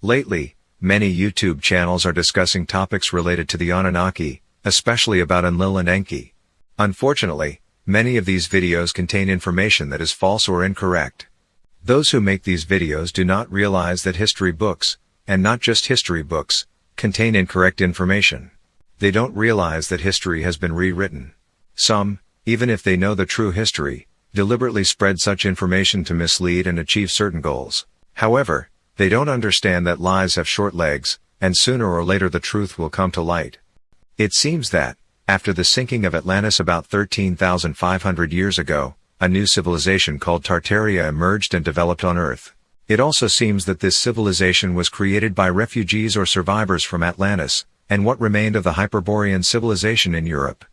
Lately, many YouTube channels are discussing topics related to the Anunnaki, especially about Enlil and Enki. Unfortunately, many of these videos contain information that is false or incorrect. Those who make these videos do not realize that history books, and not just history books, contain incorrect information. They don't realize that history has been rewritten. Some, even if they know the true history, deliberately spread such information to mislead and achieve certain goals. However, they don't understand that lies have short legs, and sooner or later the truth will come to light. It seems that, after the sinking of Atlantis about 13,500 years ago, a new civilization called Tartaria emerged and developed on Earth. It also seems that this civilization was created by refugees or survivors from Atlantis, and what remained of the Hyperborean civilization in Europe.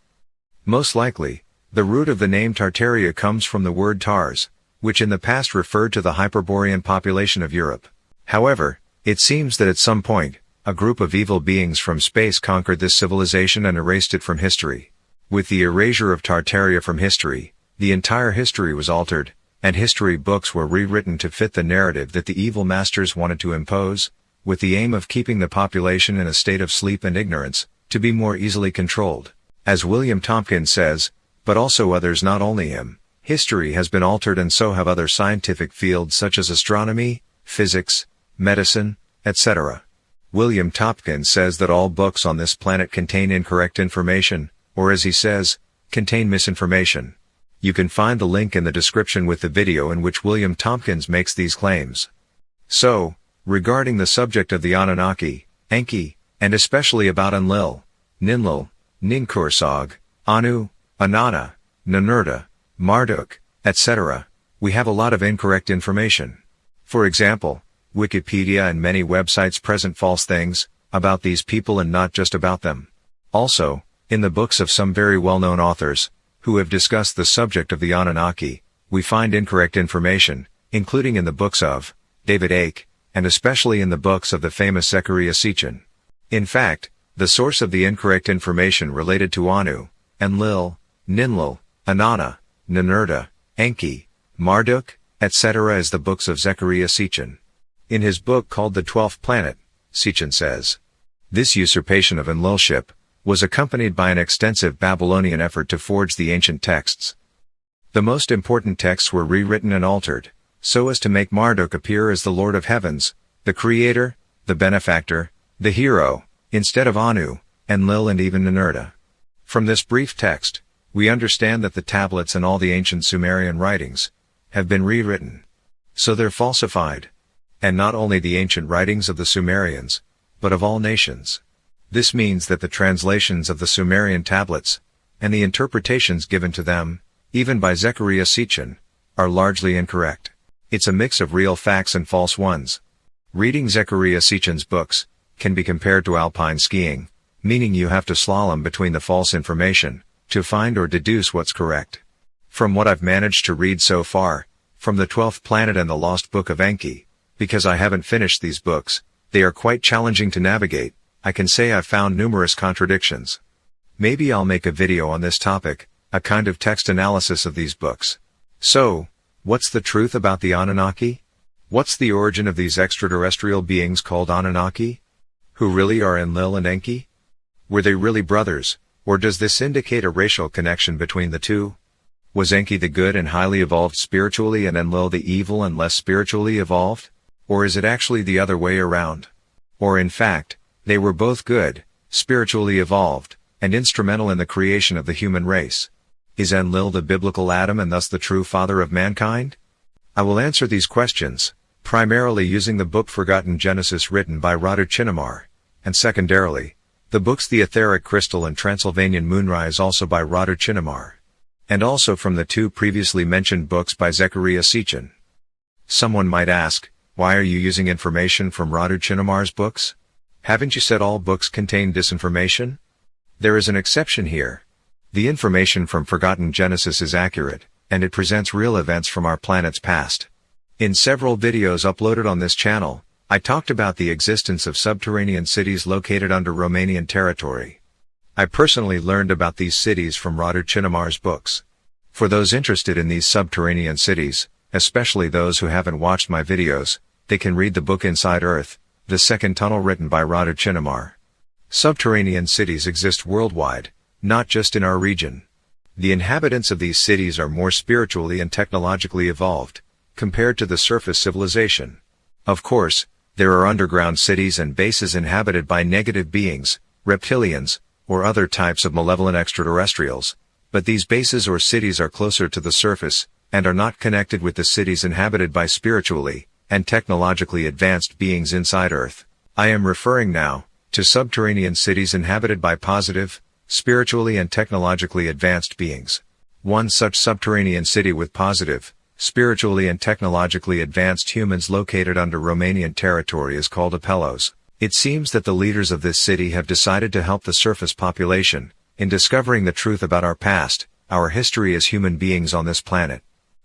Most likely, the root of the name Tartaria comes from the word Tars, which in the past referred to the Hyperborean population of Europe. However, it seems that at some point, a group of evil beings from space conquered this civilization and erased it from history. With the erasure of Tartaria from history, the entire history was altered, and history books were rewritten to fit the narrative that the evil masters wanted to impose, with the aim of keeping the population in a state of sleep and ignorance, to be more easily controlled. As William Tompkins says, but also others, not only him, history has been altered and so have other scientific fields such as astronomy, physics, medicine, etc. William Tompkins says that all books on this planet contain incorrect information, or as he says, contain misinformation. You can find the link in the description with the video in which William Tompkins makes these claims. So, regarding the subject of the Anunnaki, Enki, and especially about Enlil, Ninlil, Ninkursag, Anu, Anana, Ninurta, Marduk, etc., we have a lot of incorrect information. For example, Wikipedia and many websites present false things about these people and not just about them. Also, in the books of some very well-known authors, who have discussed the subject of the Anunnaki, we find incorrect information, including in the books of David Icke, and especially in the books of the famous Zecharia Sitchin. In fact, the source of the incorrect information related to Anu, Enlil, Ninlil, Anana, Ninurta, Enki, Marduk, etc. is the books of Zecharia Sitchin. In his book called The 12th Planet, Sitchin says, this usurpation of Enlilship was accompanied by an extensive Babylonian effort to forge the ancient texts. The most important texts were rewritten and altered, so as to make Marduk appear as the Lord of Heavens, the Creator, the Benefactor, the Hero, instead of Anu, Enlil and even Ninurta. From this brief text, we understand that the tablets and all the ancient Sumerian writings have been rewritten. So they're falsified. And not only the ancient writings of the Sumerians, but of all nations. This means that the translations of the Sumerian tablets, and the interpretations given to them, even by Zecharia Sitchin, are largely incorrect. It's a mix of real facts and false ones. Reading Zecharia Sitchin's books can be compared to alpine skiing, meaning you have to slalom between the false information to find or deduce what's correct. From what I've managed to read so far, from the 12th Planet and the Lost Book of Enki, because I haven't finished these books, they are quite challenging to navigate. I can say I've found numerous contradictions. Maybe I'll make a video on this topic, a kind of text analysis of these books. So, what's the truth about the Anunnaki? What's the origin of these extraterrestrial beings called Anunnaki? Who really are Enlil and Enki? Were they really brothers, or does this indicate a racial connection between the two? Was Enki the good and highly evolved spiritually and Enlil the evil and less spiritually evolved? Or is it actually the other way around? Or in fact, they were both good, spiritually evolved, and instrumental in the creation of the human race. Is Enlil the biblical Adam and thus the true father of mankind? I will answer these questions, primarily using the book Forgotten Genesis written by Radu Chinnamar, and secondarily, the books The Etheric Crystal and Transylvanian Moonrise also by Radu Chinnamar. And also from the two previously mentioned books by Zecharia Sitchin. Someone might ask, why are you using information from Radu Chinnamar's books? Haven't you said all books contain disinformation? There is an exception here. The information from Forgotten Genesis is accurate, and it presents real events from our planet's past. In several videos uploaded on this channel, I talked about the existence of subterranean cities located under Romanian territory. I personally learned about these cities from Radu Chinnamar's books. For those interested in these subterranean cities, especially those who haven't watched my videos, they can read the book Inside Earth, The second tunnel written by Radu Chinnamar. Subterranean cities exist worldwide, not just in our region. The inhabitants of these cities are more spiritually and technologically evolved, compared to the surface civilization. Of course, there are underground cities and bases inhabited by negative beings, reptilians, or other types of malevolent extraterrestrials, but these bases or cities are closer to the surface, and are not connected with the cities inhabited by spiritually and technologically advanced beings inside Earth. I am referring now to subterranean cities inhabited by positive, spiritually and technologically advanced beings. One such subterranean city with positive, spiritually and technologically advanced humans located under Romanian territory is called Apelos. It seems that the leaders of this city have decided to help the surface population in discovering the truth about our past, our history as human beings on this planet.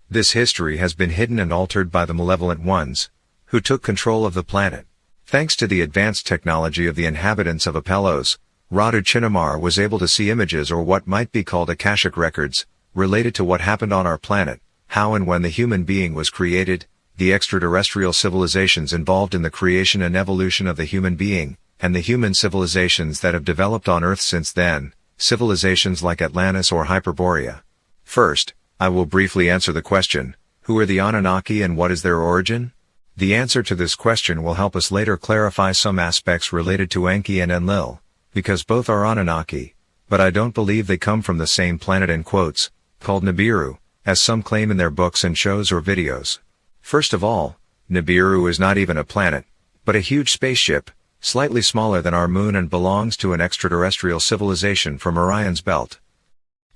This history has been hidden and altered by the malevolent ones, who took control of the planet. Thanks to the advanced technology of the inhabitants of Apelos, Radu Chinnamar was able to see images or what might be called Akashic records, related to what happened on our planet, how and when the human being was created, the extraterrestrial civilizations involved in the creation and evolution of the human being, and the human civilizations that have developed on Earth since then, civilizations like Atlantis or Hyperborea. First, I will briefly answer the question, who are the Anunnaki and what is their origin? The answer to this question will help us later clarify some aspects related to Enki and Enlil, because both are Anunnaki, but I don't believe they come from the same planet in quotes, called Nibiru, as some claim in their books and shows or videos. First of all, Nibiru is not even a planet, but a huge spaceship, slightly smaller than our moon and belongs to an extraterrestrial civilization from Orion's belt.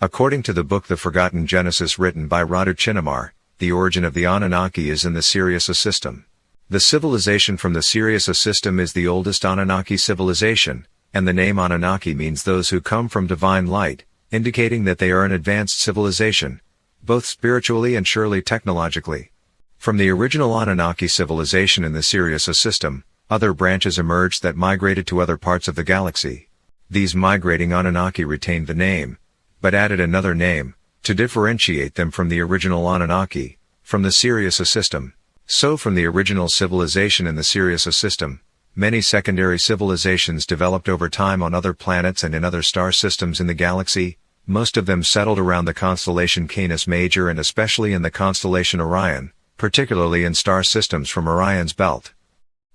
According to the book The Forgotten Genesis written by Radu Chinnamar, the origin of the Anunnaki is in the Sirius system. The civilization from the Sirius system is the oldest Anunnaki civilization, and the name Anunnaki means those who come from divine light, indicating that they are an advanced civilization, both spiritually and surely technologically. From the original Anunnaki civilization in the Sirius system, other branches emerged that migrated to other parts of the galaxy. These migrating Anunnaki retained the name, but added another name, to differentiate them from the original Anunnaki, from the Sirius system. So from the original civilization in the Sirius system, many secondary civilizations developed over time on other planets and in other star systems in the galaxy, most of them settled around the constellation Canis Major and especially in the constellation Orion, particularly in star systems from Orion's belt.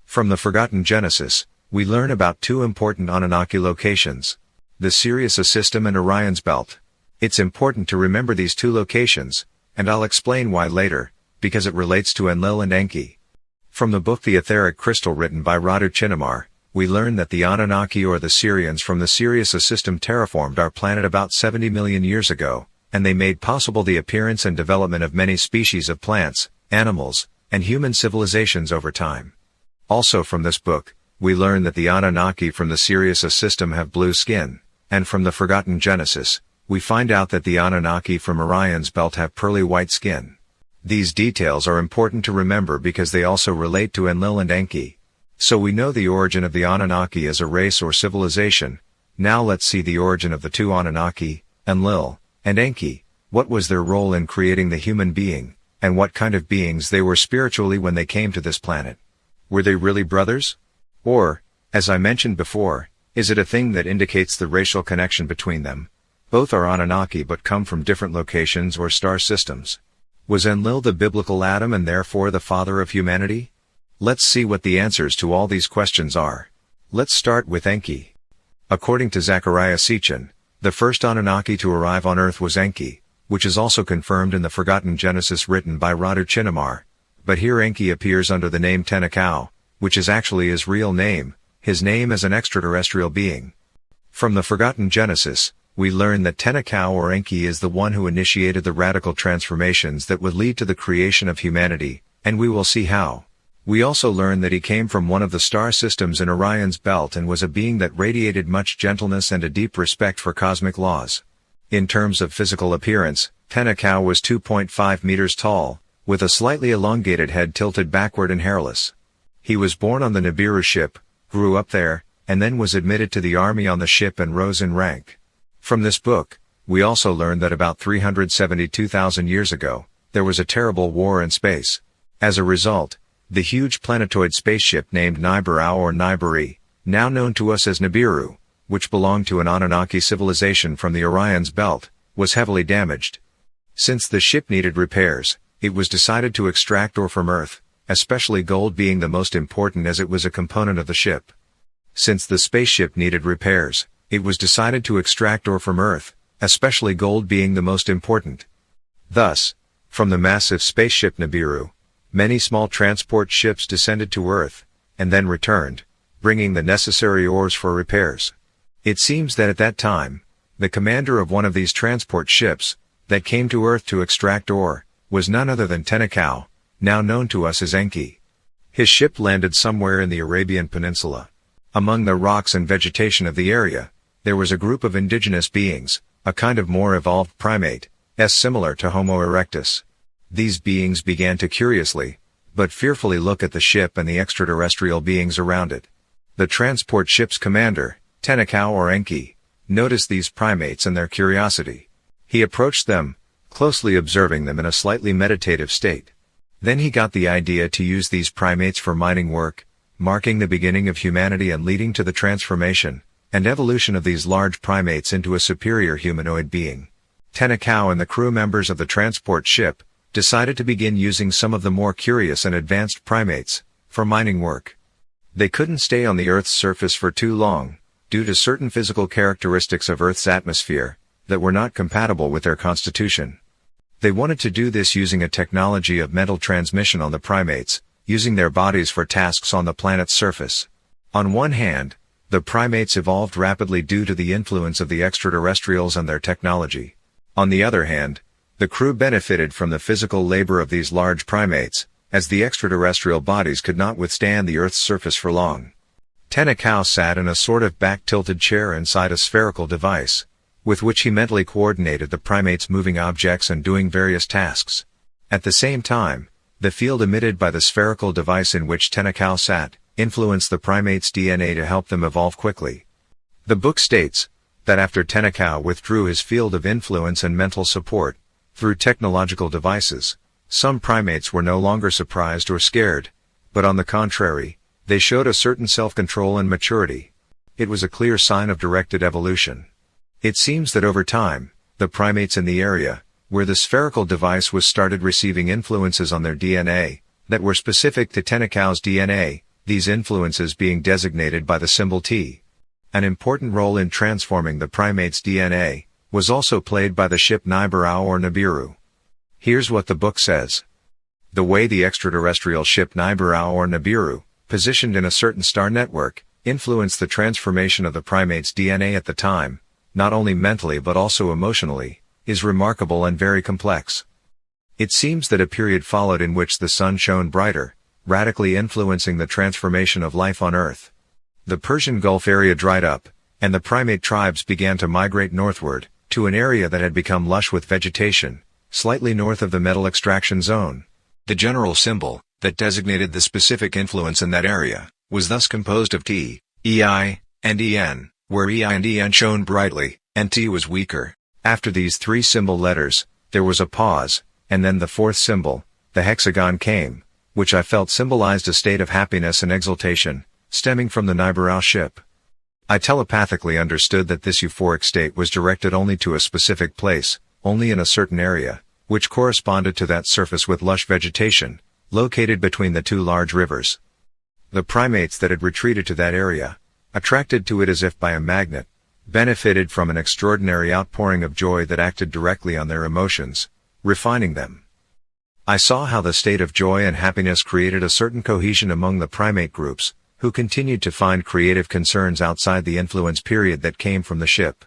From the Forgotten Genesis, we learn about two important Anunnaki locations, the Sirius system and Orion's belt. It's important to remember these two locations, and I'll explain why later, because it relates to Enlil and Enki. From the book The Etheric Crystal written by Radu Chinnamar, we learn that the Anunnaki or the Sirians from the Sirius system terraformed our planet about 70 million years ago, and they made possible the appearance and development of many species of plants, animals, and human civilizations over time. Also from this book, we learn that the Anunnaki from the Sirius system have blue skin, and from the Forgotten Genesis, we find out that the Anunnaki from Orion's belt have pearly white skin. These details are important to remember because they also relate to Enlil and Enki. So we know the origin of the Anunnaki as a race or civilization. Now let's see the origin of the two Anunnaki, Enlil and Enki. What was their role in creating the human being, and what kind of beings they were spiritually when they came to this planet? Were they really brothers? Or, as I mentioned before, is it a thing that indicates the racial connection between them? Both are Anunnaki but come from different locations or star systems. Was Enlil the biblical Adam and therefore the father of humanity? Let's see what the answers to all these questions are. Let's start with Enki. According to Zachariah Sitchin, the first Anunnaki to arrive on Earth was Enki, which is also confirmed in the Forgotten Genesis written by Radu Chinnamar. But here Enki appears under the name Tenakau, which is actually his real name, his name as an extraterrestrial being. From the Forgotten Genesis, we learn that Tenakau or Enki is the one who initiated the radical transformations that would lead to the creation of humanity, and we will see how. We also learn that he came from one of the star systems in Orion's belt and was a being that radiated much gentleness and a deep respect for cosmic laws. In terms of physical appearance, Tenakau was 2.5 meters tall, with a slightly elongated head tilted backward and hairless. He was born on the Nibiru ship, grew up there, and then was admitted to the army on the ship and rose in rank. From this book, we also learn that about 372,000 years ago, there was a terrible war in space. As a result, The huge planetoid spaceship named Nibiru or Nibiri, now known to us as Nibiru, which belonged to an Anunnaki civilization from the Orion's belt, was heavily damaged. Since the ship needed repairs, it was decided to extract ore from Earth, especially gold being the most important as it was a component of the ship. Since the spaceship needed repairs, it was decided to extract ore from Earth, especially gold being the most important. Thus, from the massive spaceship Nibiru, many small transport ships descended to Earth, and then returned, bringing the necessary ores for repairs. It seems that at that time, the commander of one of these transport ships, that came to Earth to extract ore, was none other than Tenakau, now known to us as Enki. His ship landed somewhere in the Arabian Peninsula. Among the rocks and vegetation of the area, there was a group of indigenous beings, a kind of more evolved primate, similar to Homo erectus. These beings began to curiously, but fearfully look at the ship and the extraterrestrial beings around it. The transport ship's commander, Tenakau or Enki, noticed these primates and their curiosity. He approached them, closely observing them in a slightly meditative state. Then he got the idea to use these primates for mining work, marking the beginning of humanity and leading to the transformation and evolution of these large primates into a superior humanoid being. Tenakau and the crew members of the transport ship decided to begin using some of the more curious and advanced primates for mining work. They couldn't stay on the Earth's surface for too long, due to certain physical characteristics of Earth's atmosphere that were not compatible with their constitution. They wanted to do this using a technology of mental transmission on the primates, using their bodies for tasks on the planet's surface. On one hand, the primates evolved rapidly due to the influence of the extraterrestrials and their technology. On the other hand, the crew benefited from the physical labor of these large primates, as the extraterrestrial bodies could not withstand the Earth's surface for long. Tenakau sat in a sort of back-tilted chair inside a spherical device, with which he mentally coordinated the primates moving objects and doing various tasks. At the same time, the field emitted by the spherical device in which Tenakau sat influenced the primates' DNA to help them evolve quickly. The book states that after Tenakau withdrew his field of influence and mental support through technological devices, some primates were no longer surprised or scared, but on the contrary, they showed a certain self-control and maturity. It was a clear sign of directed evolution. It seems that over time, the primates in the area where the spherical device was started receiving influences on their DNA that were specific to Tenakau's DNA, these influences being designated by the symbol T. An important role in transforming the primate's DNA was also played by the ship Nibiru or Nibiru. Here's what the book says. The way the extraterrestrial ship Nibiru or Nibiru, positioned in a certain star network, influenced the transformation of the primate's DNA at the time, not only mentally but also emotionally, is remarkable and very complex. It seems that a period followed in which the sun shone brighter, radically influencing the transformation of life on Earth. The Persian Gulf area dried up, and the primate tribes began to migrate northward, to an area that had become lush with vegetation, slightly north of the metal extraction zone. The general symbol that designated the specific influence in that area was thus composed of T, EI, and EN, where EI and EN shone brightly, and T was weaker. After these three symbol letters, there was a pause, and then the fourth symbol, the hexagon, came, which I felt symbolized a state of happiness and exultation, stemming from the Nibiru ship. I telepathically understood that this euphoric state was directed only to a specific place, only in a certain area, which corresponded to that surface with lush vegetation, located between the two large rivers. The primates that had retreated to that area, attracted to it as if by a magnet, benefited from an extraordinary outpouring of joy that acted directly on their emotions, refining them. I saw how the state of joy and happiness created a certain cohesion among the primate groups, who continued to find creative concerns outside the influence period that came from the ship.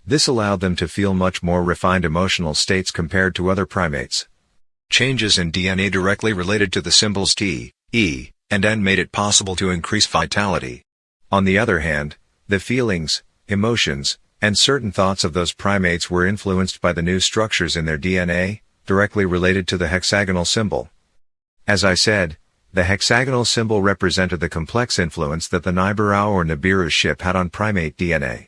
This allowed them to feel much more refined emotional states compared to other primates. Changes in DNA directly related to the symbols T, E, and N made it possible to increase vitality. On the other hand, the feelings, emotions, and certain thoughts of those primates were influenced by the new structures in their DNA, directly related to the hexagonal symbol. As I said, the hexagonal symbol represented the complex influence that the Nibiru or Nibiru ship had on primate DNA.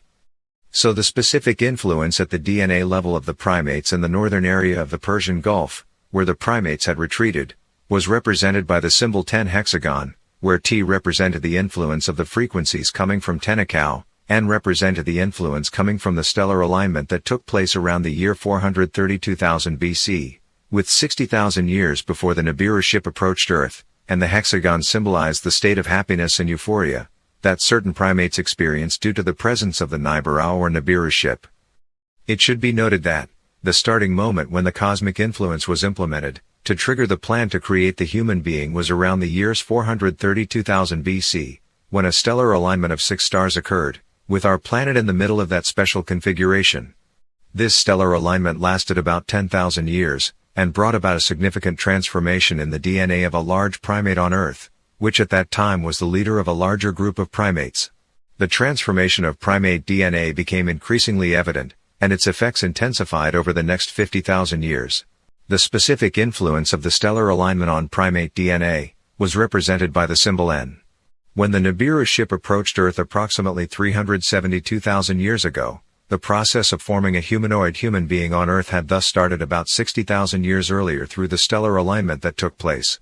So the specific influence at the DNA level of the primates in the northern area of the Persian Gulf, where the primates had retreated, was represented by the symbol 10 hexagon, where T represented the influence of the frequencies coming from Tenakau, N represented the influence coming from the stellar alignment that took place around the year 432,000 BC, with 60,000 years before the Nibiru ship approached Earth, and the hexagon symbolized the state of happiness and euphoria that certain primates experienced due to the presence of the Nibiru or Nibiru ship. It should be noted that the starting moment when the cosmic influence was implemented to trigger the plan to create the human being was around the years 432,000 BC, when a stellar alignment of 6 stars occurred, with our planet in the middle of that special configuration. This stellar alignment lasted about 10,000 years, and brought about a significant transformation in the DNA of a large primate on Earth, which at that time was the leader of a larger group of primates. The transformation of primate DNA became increasingly evident, and its effects intensified over the next 50,000 years. The specific influence of the stellar alignment on primate DNA was represented by the symbol N. When the Nibiru ship approached Earth approximately 372,000 years ago, the process of forming a humanoid human being on Earth had thus started about 60,000 years earlier through the stellar alignment that took place.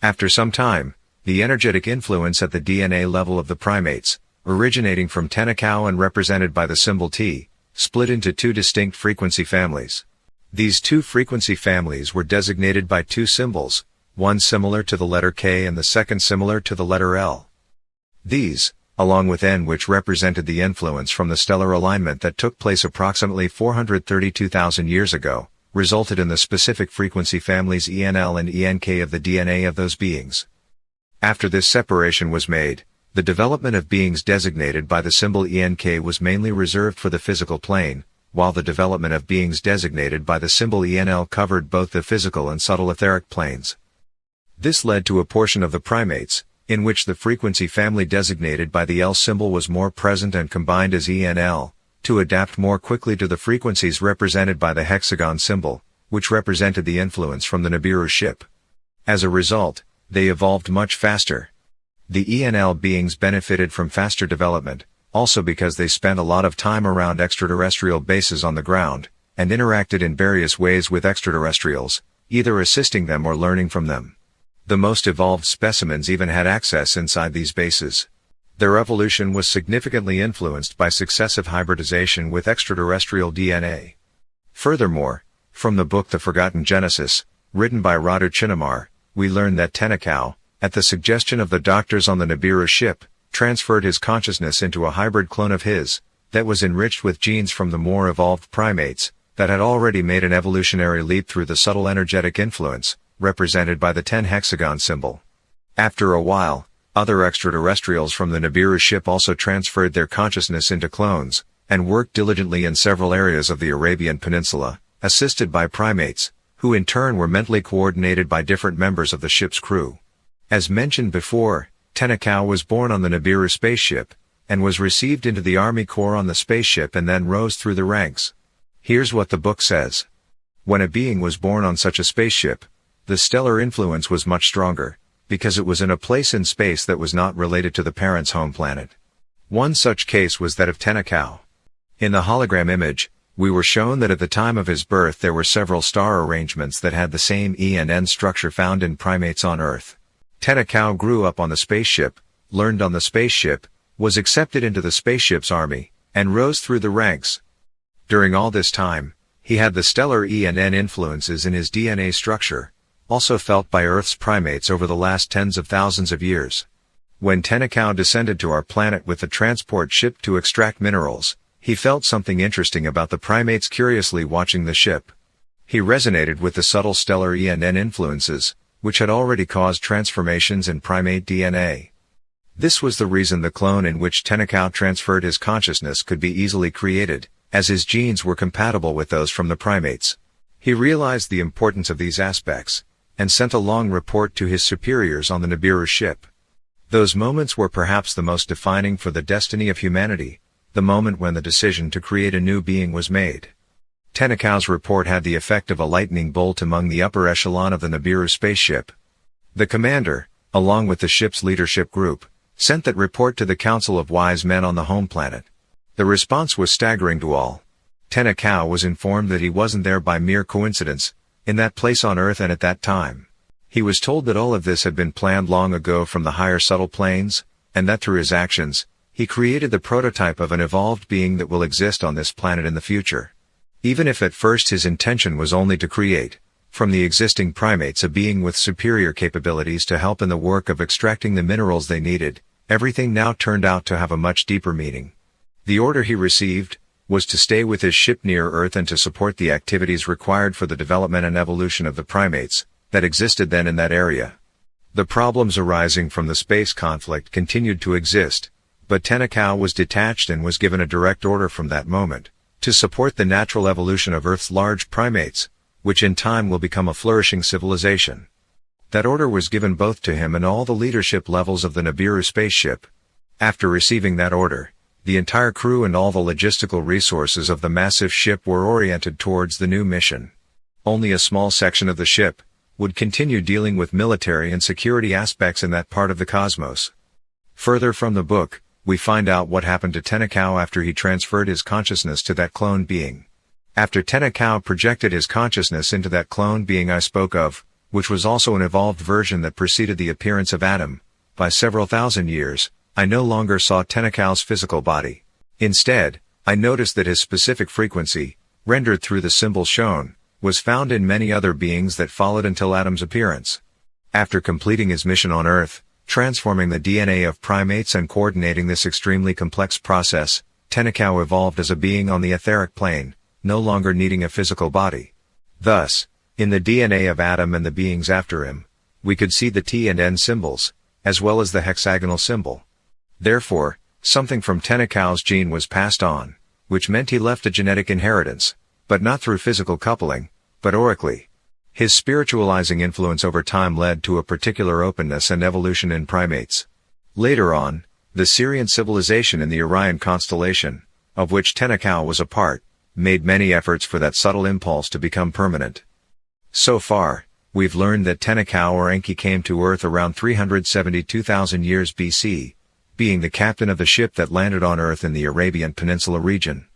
After some time, the energetic influence at the DNA level of the primates, originating from Tenakau and represented by the symbol T, split into 2 distinct frequency families. These 2 frequency families were designated by 2 symbols, one similar to the letter K and the second similar to the letter L. These, along with N, which represented the influence from the stellar alignment that took place approximately 432,000 years ago, resulted in the specific frequency families ENL and ENK of the DNA of those beings. After this separation was made, the development of beings designated by the symbol ENK was mainly reserved for the physical plane, while the development of beings designated by the symbol ENL covered both the physical and subtle etheric planes. This led to a portion of the primates, in which the frequency family designated by the L symbol was more present and combined as ENL, to adapt more quickly to the frequencies represented by the hexagon symbol, which represented the influence from the Nibiru ship. As a result, they evolved much faster. The ENL beings benefited from faster development, also because they spent a lot of time around extraterrestrial bases on the ground, and interacted in various ways with extraterrestrials, either assisting them or learning from them. The most evolved specimens even had access inside these bases. Their evolution was significantly influenced by successive hybridization with extraterrestrial DNA. Furthermore, from the book The Forgotten Genesis, written by Radu Chinnamar, we learn that Tenakau, at the suggestion of the doctors on the Nibiru ship, transferred his consciousness into a hybrid clone of his, that was enriched with genes from the more evolved primates, that had already made an evolutionary leap through the subtle energetic influence, represented by the 10 hexagon symbol. After a while, other extraterrestrials from the Nibiru ship also transferred their consciousness into clones, and worked diligently in several areas of the Arabian Peninsula, assisted by primates, who in turn were mentally coordinated by different members of the ship's crew. As mentioned before, Tenakau was born on the Nibiru spaceship, and was received into the Army Corps on the spaceship and then rose through the ranks. Here's what the book says. When a being was born on such a spaceship, the stellar influence was much stronger, because it was in a place in space that was not related to the parent's home planet. One such case was that of Tenakau. In the hologram image, we were shown that at the time of his birth there were several star arrangements that had the same E and N structure found in primates on Earth. Tenakau grew up on the spaceship, learned on the spaceship, was accepted into the spaceship's army, and rose through the ranks. During all this time, he had the stellar E and N influences in his DNA structure, also felt by Earth's primates over the last tens of thousands of years. When Tenakau descended to our planet with the transport ship to extract minerals, he felt something interesting about the primates curiously watching the ship. He resonated with the subtle stellar E and N influences, which had already caused transformations in primate DNA. This was the reason the clone in which Tenakau transferred his consciousness could be easily created, as his genes were compatible with those from the primates. He realized the importance of these aspects, and sent a long report to his superiors on the Nibiru ship. Those moments were perhaps the most defining for the destiny of humanity, the moment when the decision to create a new being was made. Tenakau's report had the effect of a lightning bolt among the upper echelon of the Nibiru spaceship. The commander, along with the ship's leadership group, sent that report to the Council of Wise Men on the home planet. The response was staggering to all. Tenakau was informed that he wasn't there by mere coincidence, in that place on Earth and at that time. He was told that all of this had been planned long ago from the higher subtle planes, and that through his actions, he created the prototype of an evolved being that will exist on this planet in the future. Even if at first his intention was only to create, from the existing primates, a being with superior capabilities to help in the work of extracting the minerals they needed, everything now turned out to have a much deeper meaning. The order he received was to stay with his ship near Earth and to support the activities required for the development and evolution of the primates that existed then in that area. The problems arising from the space conflict continued to exist, but Tenakau was detached and was given a direct order from that moment to support the natural evolution of Earth's large primates, which in time will become a flourishing civilization. That order was given both to him and all the leadership levels of the Nibiru spaceship. After receiving that order, the entire crew and all the logistical resources of the massive ship were oriented towards the new mission. Only a small section of the ship would continue dealing with military and security aspects in that part of the cosmos. Further from the book, we find out what happened to Tenakau after he transferred his consciousness to that clone being. After Tenakau projected his consciousness into that clone being I spoke of, which was also an evolved version that preceded the appearance of Adam, by several thousand years, I no longer saw Tenakau's physical body. Instead, I noticed that his specific frequency, rendered through the symbol shown, was found in many other beings that followed until Adam's appearance. After completing his mission on Earth, transforming the DNA of primates and coordinating this extremely complex process, Tenakau evolved as a being on the etheric plane, no longer needing a physical body. Thus, in the DNA of Adam and the beings after him, we could see the T and N symbols, as well as the hexagonal symbol. Therefore, something from Tenakau's gene was passed on, which meant he left a genetic inheritance, but not through physical coupling, but aurically. His spiritualizing influence over time led to a particular openness and evolution in primates. Later on, the Syrian civilization in the Orion constellation, of which Tenakau was a part, made many efforts for that subtle impulse to become permanent. So far, we've learned that Tenakau or Enki came to Earth around 372,000 years BC, being the captain of the ship that landed on Earth in the Arabian Peninsula region.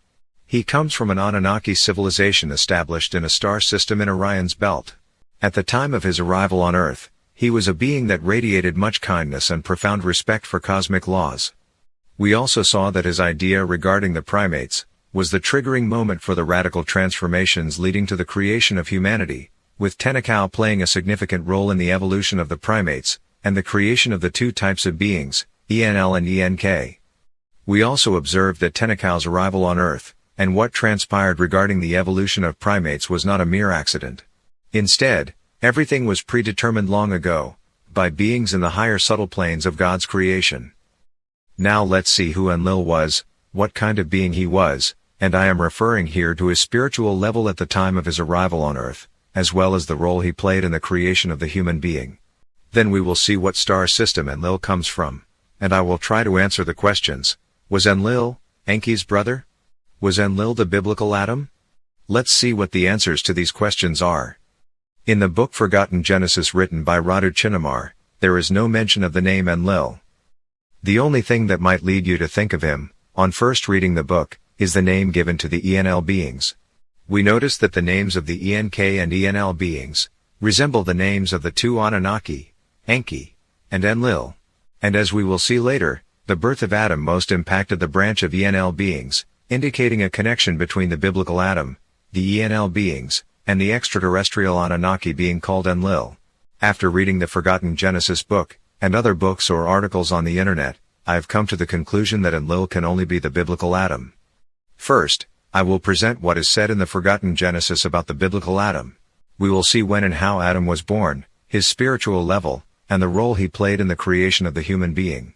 He comes from an Anunnaki civilization established in a star system in Orion's belt. At the time of his arrival on Earth, he was a being that radiated much kindness and profound respect for cosmic laws. We also saw that his idea regarding the primates was the triggering moment for the radical transformations leading to the creation of humanity, with Tenakau playing a significant role in the evolution of the primates, and the creation of the two types of beings, Enl and Enk. We also observed that Tenakau's arrival on Earth, and what transpired regarding the evolution of primates was not a mere accident. Instead, everything was predetermined long ago, by beings in the higher subtle planes of God's creation. Now let's see who Enlil was, what kind of being he was, and I am referring here to his spiritual level at the time of his arrival on Earth, as well as the role he played in the creation of the human being. Then we will see what star system Enlil comes from, and I will try to answer the questions. Was Enlil Enki's brother? Was Enlil the biblical Adam? Let's see what the answers to these questions are. In the book Forgotten Genesis written by Radu Chinnamar, there is no mention of the name Enlil. The only thing that might lead you to think of him, on first reading the book, is the name given to the Enl beings. We notice that the names of the Enk and Enl beings resemble the names of the two Anunnaki, Enki and Enlil. And as we will see later, the birth of Adam most impacted the branch of Enl beings, indicating a connection between the biblical Adam, the Enl beings, and the extraterrestrial Anunnaki being called Enlil. After reading the Forgotten Genesis book, and other books or articles on the internet, I have come to the conclusion that Enlil can only be the biblical Adam. First, I will present what is said in the Forgotten Genesis about the biblical Adam. We will see when and how Adam was born, his spiritual level, and the role he played in the creation of the human being.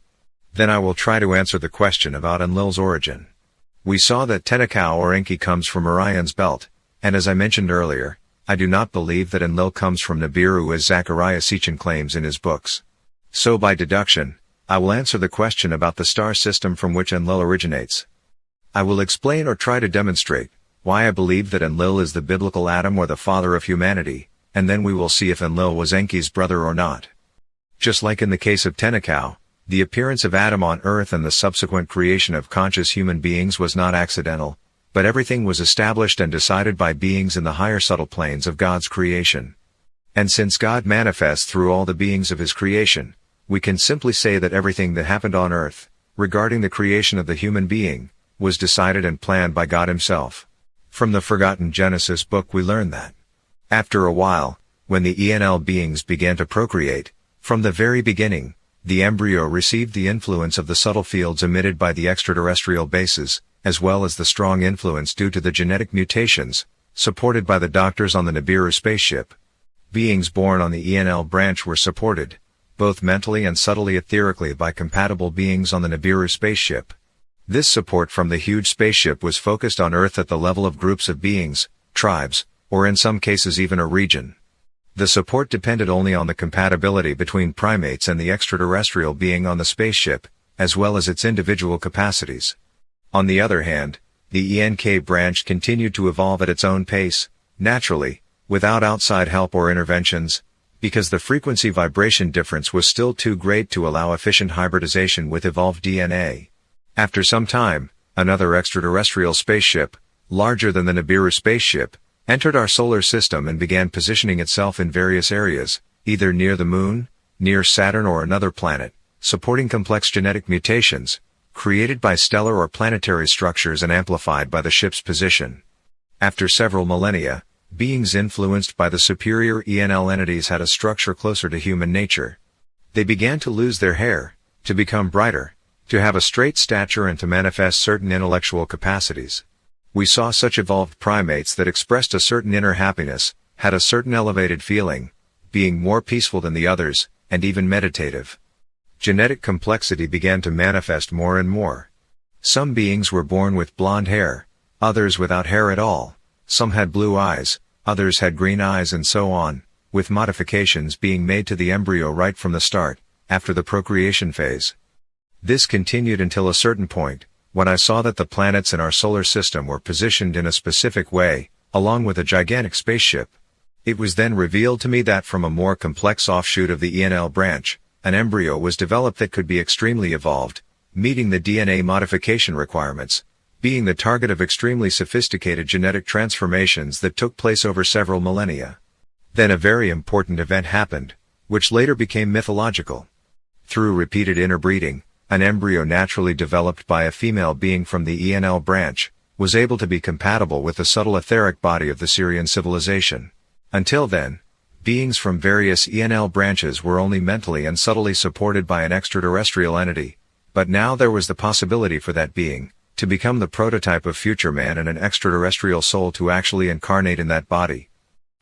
Then I will try to answer the question about Enlil's origin. We saw that Tenakau or Enki comes from Orion's belt, and as I mentioned earlier, I do not believe that Enlil comes from Nibiru as Zachariah Sitchin claims in his books. So by deduction, I will answer the question about the star system from which Enlil originates. I will explain or try to demonstrate why I believe that Enlil is the biblical Adam or the father of humanity, and then we will see if Enlil was Enki's brother or not. Just like in the case of Tenakau, the appearance of Adam on Earth and the subsequent creation of conscious human beings was not accidental, but everything was established and decided by beings in the higher subtle planes of God's creation. And since God manifests through all the beings of his creation, we can simply say that everything that happened on earth, regarding the creation of the human being, was decided and planned by God himself. From the forgotten Genesis book we learn that, after a while, when the Enlil beings began to procreate, from the very beginning, the embryo received the influence of the subtle fields emitted by the extraterrestrial bases, as well as the strong influence due to the genetic mutations, supported by the doctors on the Nibiru spaceship. Beings born on the Enlil branch were supported, both mentally and subtly etherically, by compatible beings on the Nibiru spaceship. This support from the huge spaceship was focused on Earth at the level of groups of beings, tribes, or in some cases even a region. The support depended only on the compatibility between primates and the extraterrestrial being on the spaceship, as well as its individual capacities. On the other hand, the Enki branch continued to evolve at its own pace, naturally, without outside help or interventions, because the frequency vibration difference was still too great to allow efficient hybridization with evolved DNA. After some time, another extraterrestrial spaceship, larger than the Nibiru spaceship, entered our solar system and began positioning itself in various areas, either near the Moon, near Saturn or another planet, supporting complex genetic mutations, created by stellar or planetary structures and amplified by the ship's position. After several millennia, beings influenced by the superior Enlil entities had a structure closer to human nature. They began to lose their hair, to become brighter, to have a straight stature and to manifest certain intellectual capacities. We saw such evolved primates that expressed a certain inner happiness, had a certain elevated feeling, being more peaceful than the others, and even meditative. Genetic complexity began to manifest more and more. Some beings were born with blonde hair, others without hair at all, some had blue eyes, others had green eyes, and so on, with modifications being made to the embryo right from the start, after the procreation phase. This continued until a certain point, when I saw that the planets in our solar system were positioned in a specific way, along with a gigantic spaceship. It was then revealed to me that from a more complex offshoot of the Enlil branch, an embryo was developed that could be extremely evolved, meeting the DNA modification requirements, being the target of extremely sophisticated genetic transformations that took place over several millennia. Then a very important event happened, which later became mythological. Through repeated interbreeding, an embryo naturally developed by a female being from the Enlil branch, was able to be compatible with the subtle etheric body of the Syrian civilization. Until then, beings from various Enlil branches were only mentally and subtly supported by an extraterrestrial entity, but now there was the possibility for that being to become the prototype of future man and an extraterrestrial soul to actually incarnate in that body.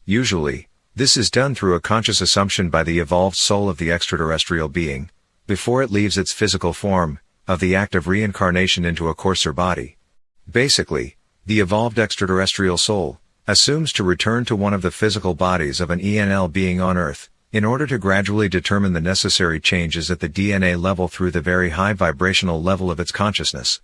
Usually, this is done through a conscious assumption by the evolved soul of the extraterrestrial being, before it leaves its physical form, of the act of reincarnation into a coarser body. Basically, the evolved extraterrestrial soul assumes to return to one of the physical bodies of an Enlil being on Earth, in order to gradually determine the necessary changes at the DNA level through the very high vibrational level of its consciousness.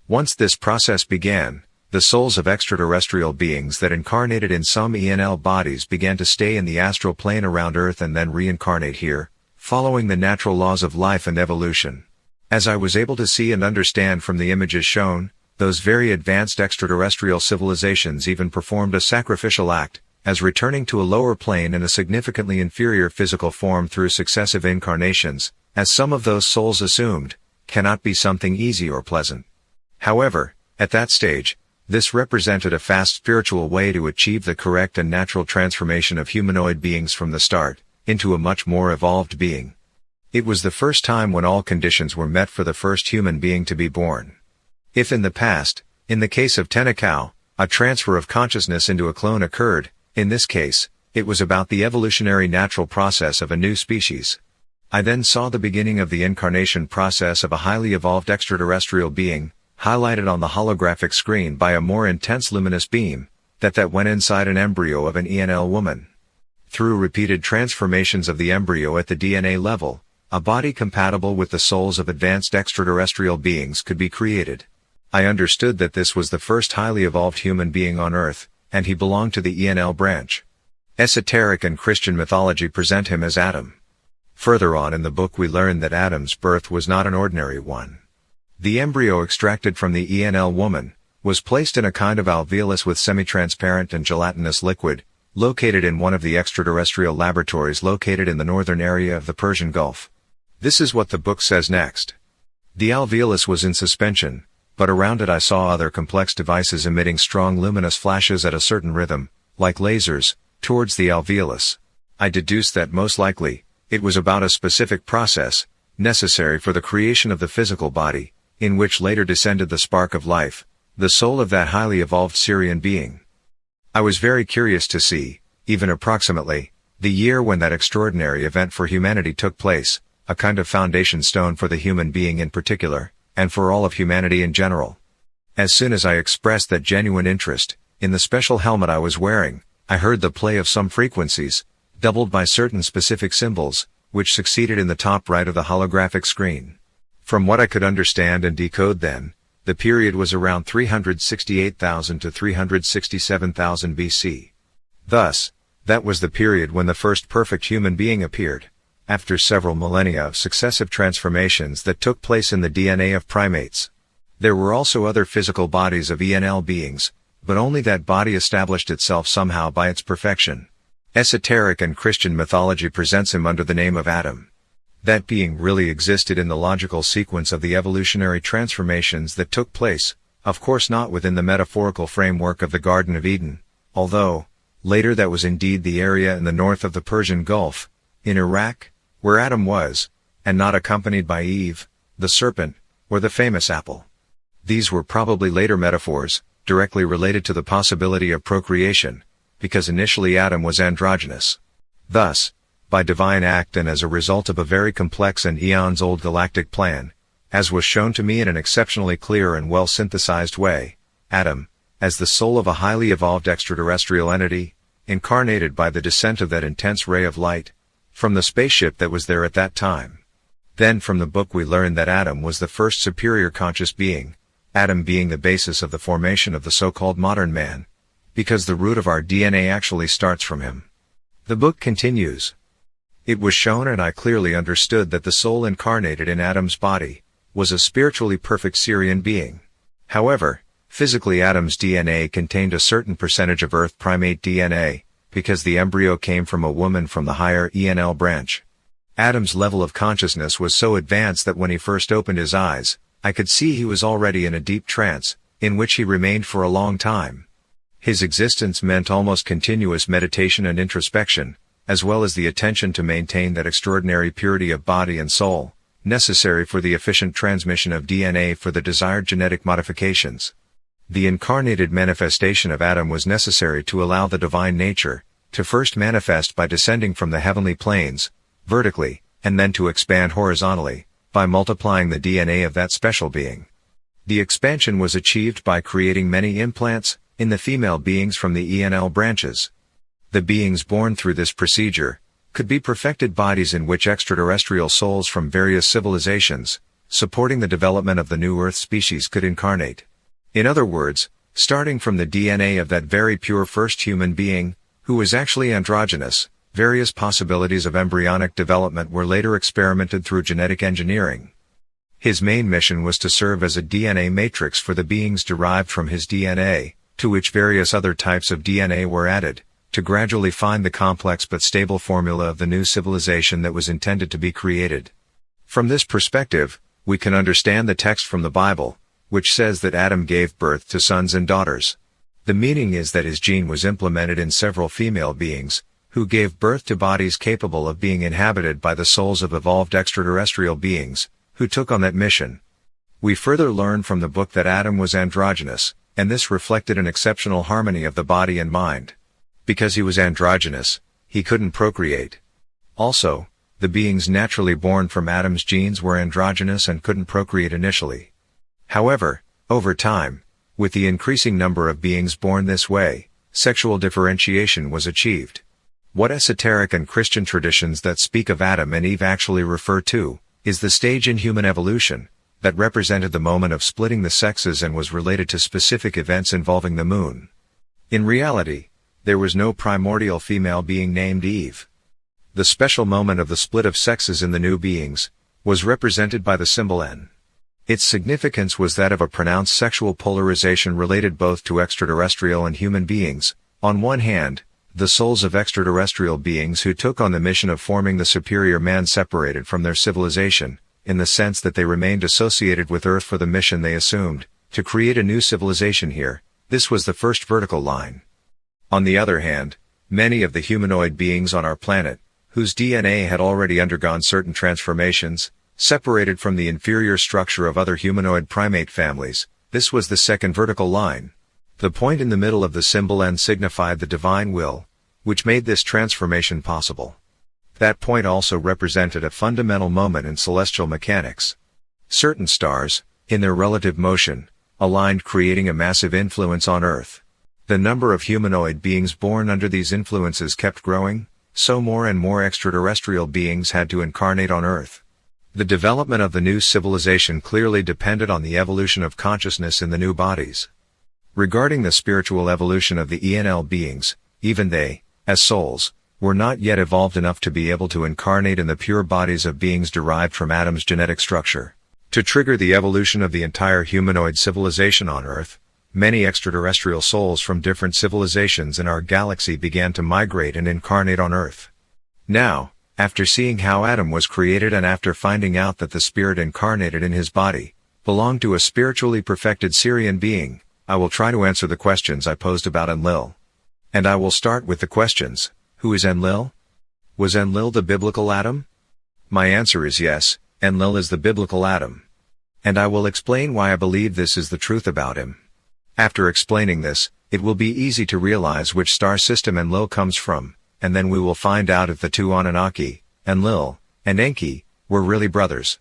Once this process began, the souls of extraterrestrial beings that incarnated in some Enlil bodies began to stay in the astral plane around Earth and then reincarnate here, following the natural laws of life and evolution. As I was able to see and understand from the images shown, those very advanced extraterrestrial civilizations even performed a sacrificial act, as returning to a lower plane in a significantly inferior physical form through successive incarnations, as some of those souls assumed, cannot be something easy or pleasant. However, at that stage, this represented a fast spiritual way to achieve the correct and natural transformation of humanoid beings from the start, into a much more evolved being. It was the first time when all conditions were met for the first human being to be born. If in the past, in the case of Tenakau, a transfer of consciousness into a clone occurred, in this case, it was about the evolutionary natural process of a new species. I then saw the beginning of the incarnation process of a highly evolved extraterrestrial being, highlighted on the holographic screen by a more intense luminous beam, that went inside an embryo of an Enlil woman. Through repeated transformations of the embryo at the DNA level, a body compatible with the souls of advanced extraterrestrial beings could be created. I understood that this was the first highly evolved human being on Earth, and he belonged to the Enlil branch. Esoteric and Christian mythology present him as Adam. Further on in the book we learn that Adam's birth was not an ordinary one. The embryo extracted from the Enlil woman was placed in a kind of alveolus with semi-transparent and gelatinous liquid, located in one of the extraterrestrial laboratories located in the northern area of the Persian Gulf. This is what the book says next. The alveolus was in suspension, but around it I saw other complex devices emitting strong luminous flashes at a certain rhythm, like lasers, towards the alveolus. I deduced that most likely, it was about a specific process, necessary for the creation of the physical body, in which later descended the spark of life, the soul of that highly evolved Sirian being. I was very curious to see, even approximately, the year when that extraordinary event for humanity took place, a kind of foundation stone for the human being in particular, and for all of humanity in general. As soon as I expressed that genuine interest, in the special helmet I was wearing, I heard the play of some frequencies, doubled by certain specific symbols, which succeeded in the top right of the holographic screen. From what I could understand and decode then, the period was around 368,000 to 367,000 BC. Thus, that was the period when the first perfect human being appeared, after several millennia of successive transformations that took place in the DNA of primates. There were also other physical bodies of Enlil beings, but only that body established itself somehow by its perfection. Esoteric and Christian mythology presents him under the name of Adam. That being really existed in the logical sequence of the evolutionary transformations that took place, of course not within the metaphorical framework of the Garden of Eden, although, later that was indeed the area in the north of the Persian Gulf, in Iraq, where Adam was, and not accompanied by Eve, the serpent, or the famous apple. These were probably later metaphors, directly related to the possibility of procreation, because initially Adam was androgynous. Thus, by divine act and as a result of a very complex and eons-old galactic plan, as was shown to me in an exceptionally clear and well-synthesized way, Adam, as the soul of a highly evolved extraterrestrial entity, incarnated by the descent of that intense ray of light, from the spaceship that was there at that time. Then from the book we learned that Adam was the first superior conscious being, Adam being the basis of the formation of the so-called modern man, because the root of our DNA actually starts from him. The book continues. It was shown and I clearly understood that the soul incarnated in Adam's body was a spiritually perfect Sirian being. However, physically Adam's DNA contained a certain percentage of Earth primate DNA, because the embryo came from a woman from the higher Enlil branch. Adam's level of consciousness was so advanced that when he first opened his eyes, I could see he was already in a deep trance, in which he remained for a long time. His existence meant almost continuous meditation and introspection, as well as the attention to maintain that extraordinary purity of body and soul, necessary for the efficient transmission of DNA for the desired genetic modifications. The incarnated manifestation of Adam was necessary to allow the divine nature to first manifest by descending from the heavenly planes, vertically, and then to expand horizontally, by multiplying the DNA of that special being. The expansion was achieved by creating many implants in the female beings from the Enlil branches. The beings born through this procedure could be perfected bodies in which extraterrestrial souls from various civilizations, supporting the development of the new Earth species, could incarnate. In other words, starting from the DNA of that very pure first human being, who was actually androgynous, various possibilities of embryonic development were later experimented through genetic engineering. His main mission was to serve as a DNA matrix for the beings derived from his DNA, to which various other types of DNA were added, to gradually find the complex but stable formula of the new civilization that was intended to be created. From this perspective, we can understand the text from the Bible, which says that Adam gave birth to sons and daughters. The meaning is that his gene was implemented in several female beings, who gave birth to bodies capable of being inhabited by the souls of evolved extraterrestrial beings, who took on that mission. We further learn from the book that Adam was androgynous, and this reflected an exceptional harmony of the body and mind. Because he was androgynous, he couldn't procreate. Also, the beings naturally born from Adam's genes were androgynous and couldn't procreate initially. However, over time, with the increasing number of beings born this way, sexual differentiation was achieved. What esoteric and Christian traditions that speak of Adam and Eve actually refer to is the stage in human evolution that represented the moment of splitting the sexes and was related to specific events involving the moon. In reality, there was no primordial female being named Eve. The special moment of the split of sexes in the new beings was represented by the symbol N. Its significance was that of a pronounced sexual polarization related both to extraterrestrial and human beings, on one hand, the souls of extraterrestrial beings who took on the mission of forming the superior man separated from their civilization, in the sense that they remained associated with Earth for the mission they assumed, to create a new civilization here. This was the first vertical line. On the other hand, many of the humanoid beings on our planet, whose DNA had already undergone certain transformations, separated from the inferior structure of other humanoid primate families. This was the second vertical line. The point in the middle of the symbol N signified the divine will, which made this transformation possible. That point also represented a fundamental moment in celestial mechanics. Certain stars, in their relative motion, aligned, creating a massive influence on Earth. The number of humanoid beings born under these influences kept growing, so more and more extraterrestrial beings had to incarnate on Earth. The development of the new civilization clearly depended on the evolution of consciousness in the new bodies. Regarding the spiritual evolution of the Enlil beings, even they, as souls, were not yet evolved enough to be able to incarnate in the pure bodies of beings derived from Adam's genetic structure. To trigger the evolution of the entire humanoid civilization on Earth, many extraterrestrial souls from different civilizations in our galaxy began to migrate and incarnate on Earth. Now, after seeing how Adam was created and after finding out that the spirit incarnated in his body belonged to a spiritually perfected Syrian being, I will try to answer the questions I posed about Enlil. And I will start with the questions. Who is Enlil? Was Enlil the biblical Adam? My answer is yes, Enlil is the biblical Adam. And I will explain why I believe this is the truth about him. After explaining this, it will be easy to realize which star system Enlil comes from, and then we will find out if the two Anunnaki, Enlil, and Enki, were really brothers.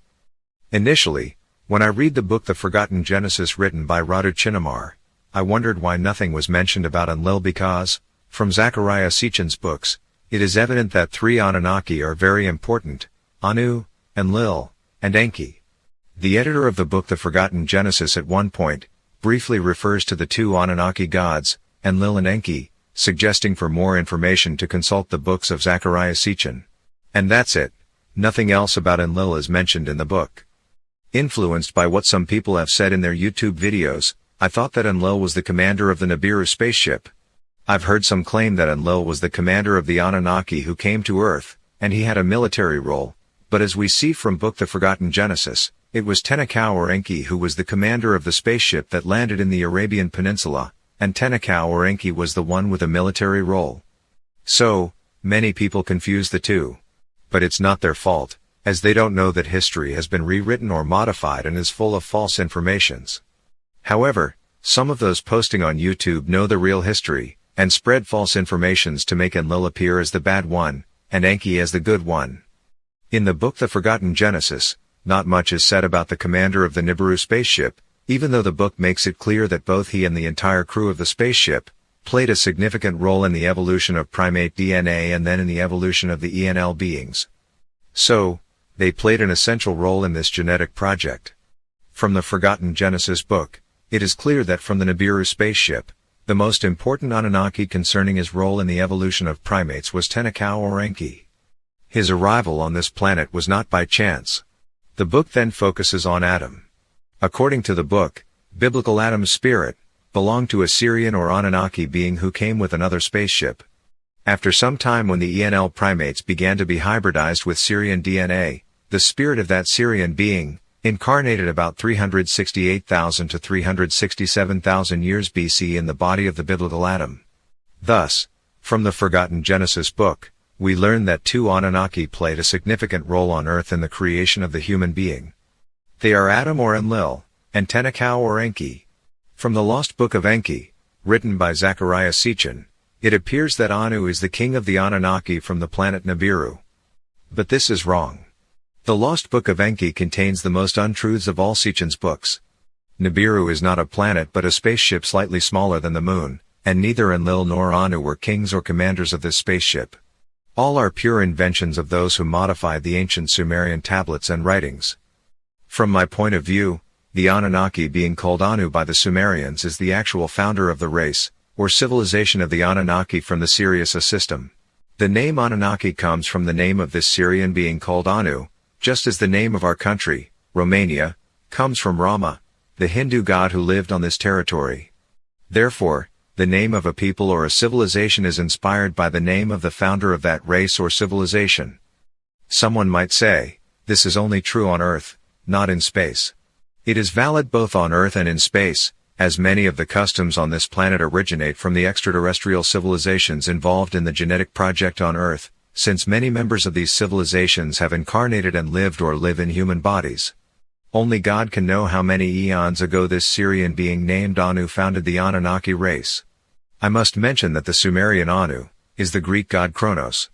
Initially, when I read the book The Forgotten Genesis written by Radu Chinnamar, I wondered why nothing was mentioned about Enlil because, from Zechariah Sitchin's books, it is evident that three Anunnaki are very important: Anu, Enlil, and Enki. The editor of the book The Forgotten Genesis at one point briefly refers to the two Anunnaki gods, Enlil and Enki, suggesting for more information to consult the books of Zechariah Sitchin. And that's it. Nothing else about Enlil is mentioned in the book. Influenced by what some people have said in their YouTube videos, I thought that Enlil was the commander of the Nibiru spaceship. I've heard some claim that Enlil was the commander of the Anunnaki who came to Earth, and he had a military role, but as we see from book The Forgotten Genesis, it was Tenakau or Enki who was the commander of the spaceship that landed in the Arabian Peninsula, and Tenakau or Enki was the one with a military role. So, many people confuse the two. But it's not their fault, as they don't know that history has been rewritten or modified and is full of false informations. However, some of those posting on YouTube know the real history, and spread false informations to make Enlil appear as the bad one, and Enki as the good one. In the book The Forgotten Genesis, not much is said about the commander of the Nibiru spaceship, even though the book makes it clear that both he and the entire crew of the spaceship played a significant role in the evolution of primate DNA and then in the evolution of the Enlil beings. So, they played an essential role in this genetic project. From the Forgotten Genesis book, it is clear that from the Nibiru spaceship, the most important Anunnaki concerning his role in the evolution of primates was Tenakau or Enki. His arrival on this planet was not by chance. The book then focuses on Adam. According to the book, biblical Adam's spirit belonged to a Syrian or Anunnaki being who came with another spaceship. After some time, when the Enlil primates began to be hybridized with Syrian DNA, the spirit of that Syrian being incarnated about 368,000 to 367,000 years BC in the body of the biblical Adam. Thus, from the Forgotten Genesis book, we learn that two Anunnaki played a significant role on Earth in the creation of the human being. They are Adam or Enlil, and Tenakau or Enki. From the Lost Book of Enki, written by Zechariah Sitchin, it appears that Anu is the king of the Anunnaki from the planet Nibiru. But this is wrong. The Lost Book of Enki contains the most untruths of all Sitchin's books. Nibiru is not a planet but a spaceship slightly smaller than the moon, and neither Enlil nor Anu were kings or commanders of this spaceship. All are pure inventions of those who modified the ancient Sumerian tablets and writings. From my point of view, the Anunnaki being called Anu by the Sumerians is the actual founder of the race, or civilization of the Anunnaki from the Sirius system. The name Anunnaki comes from the name of this Syrian being called Anu, just as the name of our country, Romania, comes from Rama, the Hindu god who lived on this territory. Therefore, the name of a people or a civilization is inspired by the name of the founder of that race or civilization. Someone might say, this is only true on Earth, not in space. It is valid both on Earth and in space, as many of the customs on this planet originate from the extraterrestrial civilizations involved in the genetic project on Earth, since many members of these civilizations have incarnated and lived or live in human bodies. Only God can know how many eons ago this Syrian being named Anu founded the Anunnaki race. I must mention that the Sumerian Anu is the Greek god Kronos.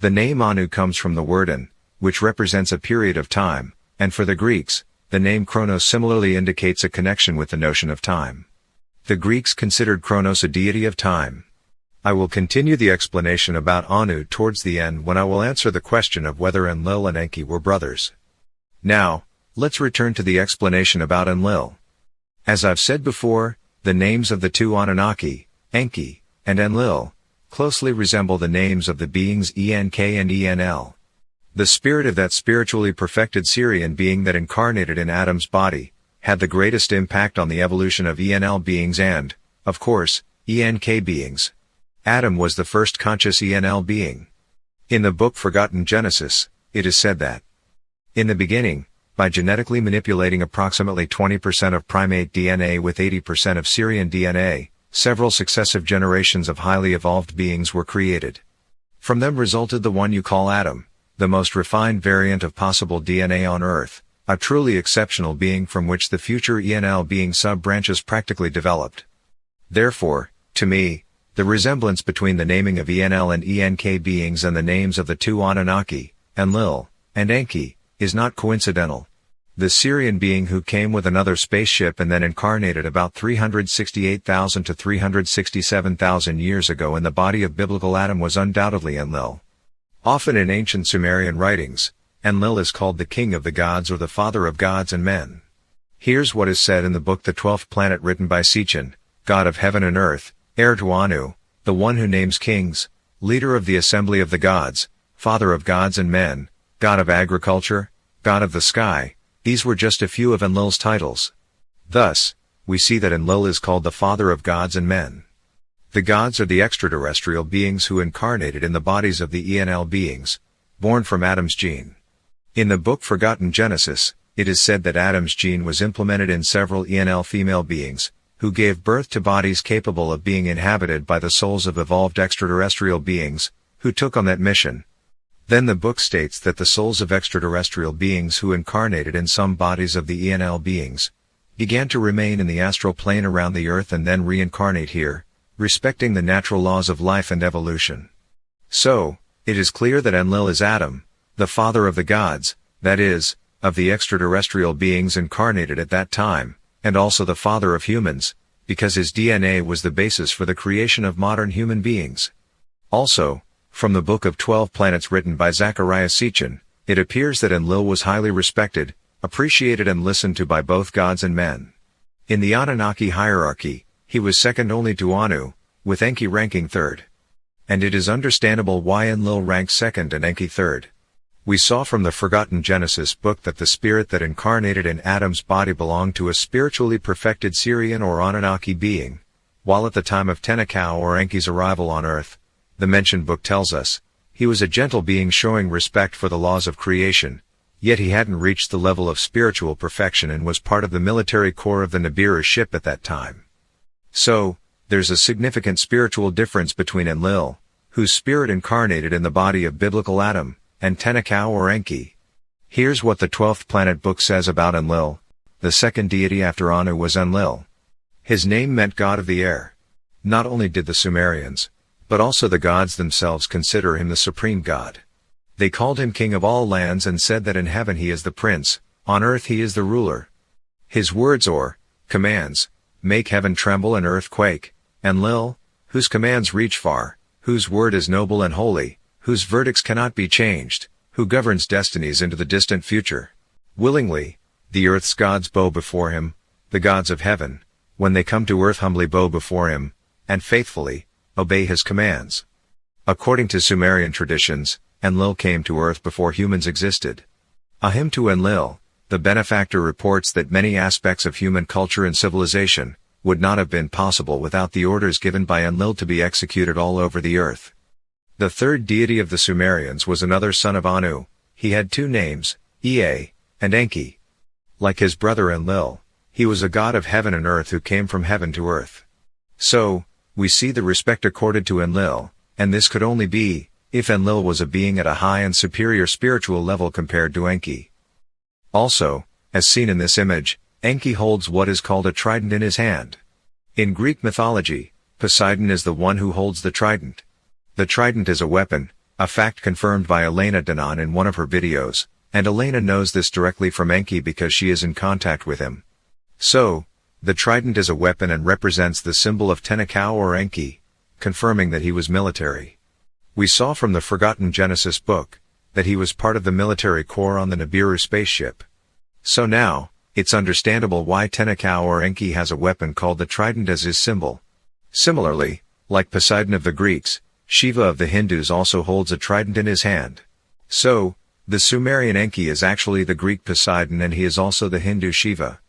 The name Anu comes from the word An, which represents a period of time, and for the Greeks, the name Kronos similarly indicates a connection with the notion of time. The Greeks considered Kronos a deity of time. I will continue the explanation about Anu towards the end when I will answer the question of whether Enlil and Enki were brothers. Now, let's return to the explanation about Enlil. As I've said before, the names of the two Anunnaki, Enki and Enlil, closely resemble the names of the beings Enk and Enl. The spirit of that spiritually perfected Syrian being that incarnated in Adam's body, had the greatest impact on the evolution of Enl beings and, of course, Enk beings. Adam was the first conscious Enl being. In the book Forgotten Genesis, it is said that, in the beginning, by genetically manipulating approximately 20% of primate DNA with 80% of Syrian DNA, several successive generations of highly evolved beings were created. From them resulted the one you call Adam, the most refined variant of possible DNA on Earth, a truly exceptional being from which the future Enl being sub-branches practically developed. Therefore, to me, the resemblance between the naming of Enl and Enk beings and the names of the two Anunnaki, Enlil and Enki, is not coincidental. The Syrian being who came with another spaceship and then incarnated about 368,000 to 367,000 years ago in the body of biblical Adam was undoubtedly Enlil. Often in ancient Sumerian writings, Enlil is called the king of the gods or the father of gods and men. Here's what is said in the book The 12th Planet written by Sichan, god of heaven and earth, heir to Anu, the one who names kings, leader of the assembly of the gods, father of gods and men, god of agriculture, god of the sky. These were just a few of Enlil's titles. Thus, we see that Enlil is called the father of gods and men. The gods are the extraterrestrial beings who incarnated in the bodies of the Enl beings, born from Adam's gene. In the book Forgotten Genesis, it is said that Adam's gene was implemented in several Enl female beings, who gave birth to bodies capable of being inhabited by the souls of evolved extraterrestrial beings, who took on that mission. Then the book states that the souls of extraterrestrial beings who incarnated in some bodies of the Enl beings, began to remain in the astral plane around the earth and then reincarnate here, respecting the natural laws of life and evolution. So, it is clear that Enlil is Adam, the father of the gods, that is, of the extraterrestrial beings incarnated at that time, and also the father of humans, because his DNA was the basis for the creation of modern human beings. Also, from the Book of 12 Planets written by Zachariah Sitchin, it appears that Enlil was highly respected, appreciated and listened to by both gods and men. In the Anunnaki hierarchy, he was second only to Anu, with Enki ranking third. And it is understandable why Enlil ranked second and Enki third. We saw from the Forgotten Genesis book that the spirit that incarnated in Adam's body belonged to a spiritually perfected Syrian or Anunnaki being, while at the time of Tenakau or Enki's arrival on Earth, the mentioned book tells us, he was a gentle being showing respect for the laws of creation, yet he hadn't reached the level of spiritual perfection and was part of the military corps of the Nibiru ship at that time. So, there's a significant spiritual difference between Enlil, whose spirit incarnated in the body of biblical Adam, and Tenakau or Enki. Here's what the 12th Planet book says about Enlil. The second deity after Anu was Enlil. His name meant god of the air. Not only did the Sumerians, but also the gods themselves consider him the supreme god. They called him king of all lands and said that in heaven he is the prince, on earth he is the ruler. His words or commands make heaven tremble and earth quake. Enlil, whose commands reach far, whose word is noble and holy, whose verdicts cannot be changed, who governs destinies into the distant future. Willingly, the earth's gods bow before him, the gods of heaven, when they come to earth humbly bow before him, and faithfully obey his commands. According to Sumerian traditions, Enlil came to earth before humans existed. A hymn to Enlil, the benefactor reports that many aspects of human culture and civilization, would not have been possible without the orders given by Enlil to be executed all over the earth. The third deity of the Sumerians was another son of Anu. He had two names, Ea and Enki. Like his brother Enlil, he was a god of heaven and earth who came from heaven to earth. So, we see the respect accorded to Enlil, and this could only be, if Enlil was a being at a high and superior spiritual level compared to Enki. Also, as seen in this image, Enki holds what is called a trident in his hand. In Greek mythology, Poseidon is the one who holds the trident. The trident is a weapon, a fact confirmed by Elena Danon in one of her videos, and Elena knows this directly from Enki because she is in contact with him. So, the trident is a weapon and represents the symbol of Tenakau or Enki, confirming that he was military. We saw from the Forgotten Genesis book, that he was part of the military corps on the Nibiru spaceship. So now, it's understandable why Tenakau or Enki has a weapon called the trident as his symbol. Similarly, like Poseidon of the Greeks, Shiva of the Hindus also holds a trident in his hand. So, the Sumerian Enki is actually the Greek Poseidon and he is also the Hindu Shiva.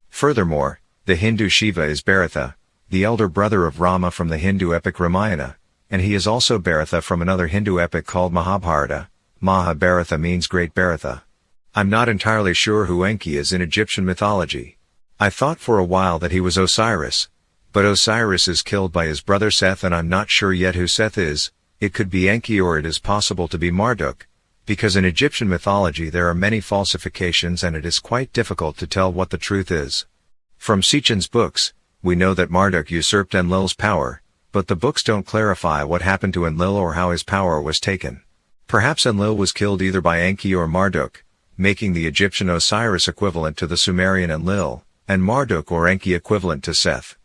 Furthermore, the Hindu Shiva is Bharatha, the elder brother of Rama from the Hindu epic Ramayana, and he is also Bharatha from another Hindu epic called Mahabharata. Mahabharatha means Great Bharatha. I'm not entirely sure who Enki is in Egyptian mythology. I thought for a while that he was Osiris, but Osiris is killed by his brother Seth and I'm not sure yet who Seth is. It could be Enki or it is possible to be Marduk, because in Egyptian mythology there are many falsifications and it is quite difficult to tell what the truth is. From Sitchin's books, we know that Marduk usurped Enlil's power, but the books don't clarify what happened to Enlil or how his power was taken. Perhaps Enlil was killed either by Enki or Marduk, making the Egyptian Osiris equivalent to the Sumerian Enlil, and Marduk or Enki equivalent to Seth.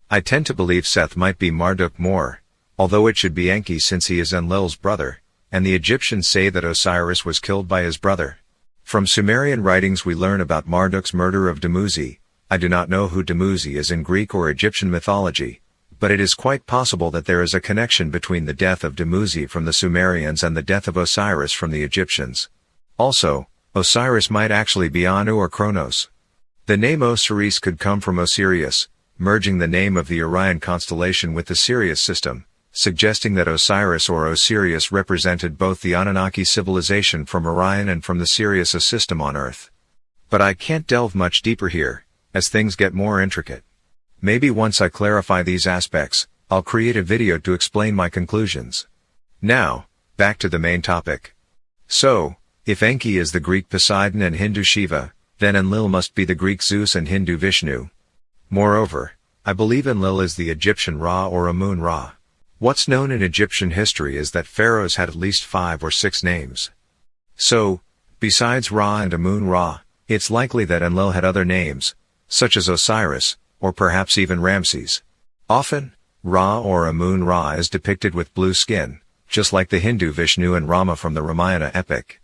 I tend to believe Seth might be Marduk more, although it should be Enki since he is Enlil's brother, and the Egyptians say that Osiris was killed by his brother. From Sumerian writings we learn about Marduk's murder of Dumuzi. I do not know who Dumuzi is in Greek or Egyptian mythology, but it is quite possible that there is a connection between the death of Dumuzi from the Sumerians and the death of Osiris from the Egyptians. Also, Osiris might actually be Anu or Kronos. The name Osiris could come from Osirius, merging the name of the Orion constellation with the Sirius system, suggesting that Osiris or Osirius represented both the Anunnaki civilization from Orion and from the Sirius system on Earth. But I can't delve much deeper here, as things get more intricate. Maybe once I clarify these aspects, I'll create a video to explain my conclusions. Now, back to the main topic. So, if Enki is the Greek Poseidon and Hindu Shiva, then Enlil must be the Greek Zeus and Hindu Vishnu. Moreover, I believe Enlil is the Egyptian Ra or Amun-Ra. What's known in Egyptian history is that pharaohs had at least 5 or 6 names. So, besides Ra and Amun-Ra, it's likely that Enlil had other names, such as Osiris, or perhaps even Ramses. Often, Ra or Amun-Ra is depicted with blue skin, just like the Hindu Vishnu and Rama from the Ramayana epic.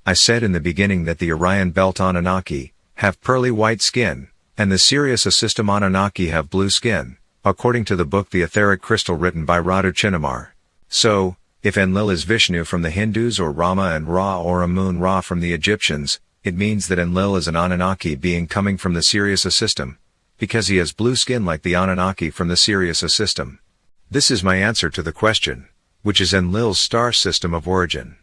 I said in the beginning that the Orion Belt Anunnaki have pearly white skin, and the Sirius system Anunnaki have blue skin, according to the book The Etheric Crystal written by Radu Chinnamar. So, if Enlil is Vishnu from the Hindus or Rama and Ra or Amun-Ra from the Egyptians, it means that Enlil is an Anunnaki being coming from the Sirius system, because he has blue skin like the Anunnaki from the Sirius system. This is my answer to the question, which is Enlil's star system of origin.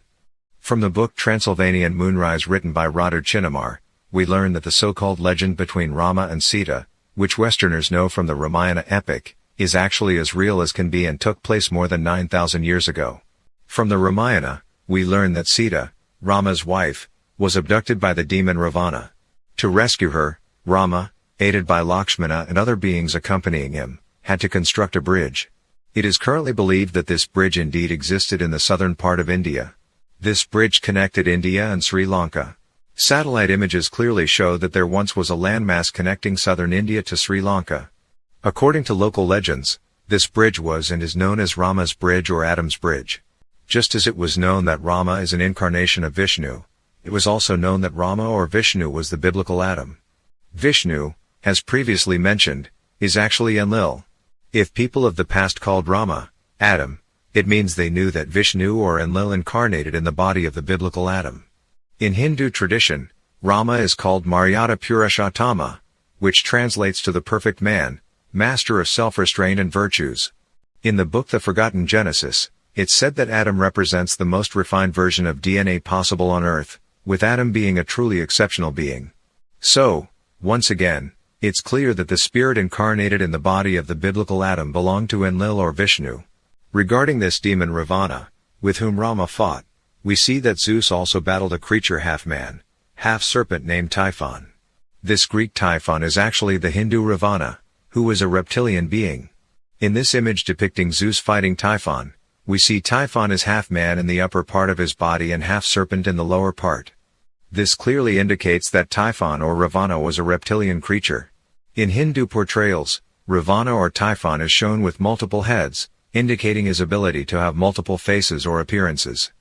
From the book Transylvanian Moonrise written by Radu Chinnamar, we learn that the so-called legend between Rama and Sita, which Westerners know from the Ramayana epic, is actually as real as can be and took place more than 9,000 years ago. From the Ramayana, we learn that Sita, Rama's wife, was abducted by the demon Ravana. To rescue her, Rama, aided by Lakshmana and other beings accompanying him, had to construct a bridge. It is currently believed that this bridge indeed existed in the southern part of India. This bridge connected India and Sri Lanka. Satellite images clearly show that there once was a landmass connecting southern India to Sri Lanka. According to local legends, this bridge was and is known as Rama's Bridge or Adam's Bridge. Just as it was known that Rama is an incarnation of Vishnu, it was also known that Rama or Vishnu was the biblical Adam. Vishnu, as previously mentioned, is actually Enlil. If people of the past called Rama Adam, it means they knew that Vishnu or Enlil incarnated in the body of the biblical Adam. In Hindu tradition, Rama is called Maryada Purushottama, which translates to the perfect man, master of self-restraint and virtues. In the book The Forgotten Genesis, it's said that Adam represents the most refined version of DNA possible on Earth, with Adam being a truly exceptional being. So, once again, it's clear that the spirit incarnated in the body of the biblical Adam belonged to Enlil or Vishnu. Regarding this demon Ravana, with whom Rama fought, we see that Zeus also battled a creature half-man, half-serpent named Typhon. This Greek Typhon is actually the Hindu Ravana, who was a reptilian being. In this image depicting Zeus fighting Typhon, we see Typhon as half-man in the upper part of his body and half-serpent in the lower part. This clearly indicates that Typhon or Ravana was a reptilian creature. In Hindu portrayals, Ravana or Typhon is shown with multiple heads, indicating his ability to have multiple faces or appearances.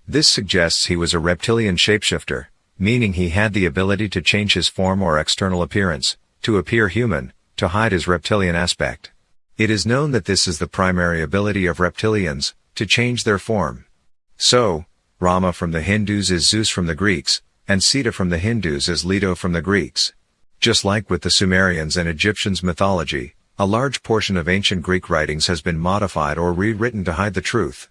This suggests he was a reptilian shapeshifter, meaning he had the ability to change his form or external appearance, to appear human, to hide his reptilian aspect. It is known that this is the primary ability of reptilians, to change their form. So, Rama from the Hindus is Zeus from the Greeks, and Sita from the Hindus is Leto from the Greeks. Just like with the Sumerians and Egyptians' mythology, a large portion of ancient Greek writings has been modified or rewritten to hide the truth.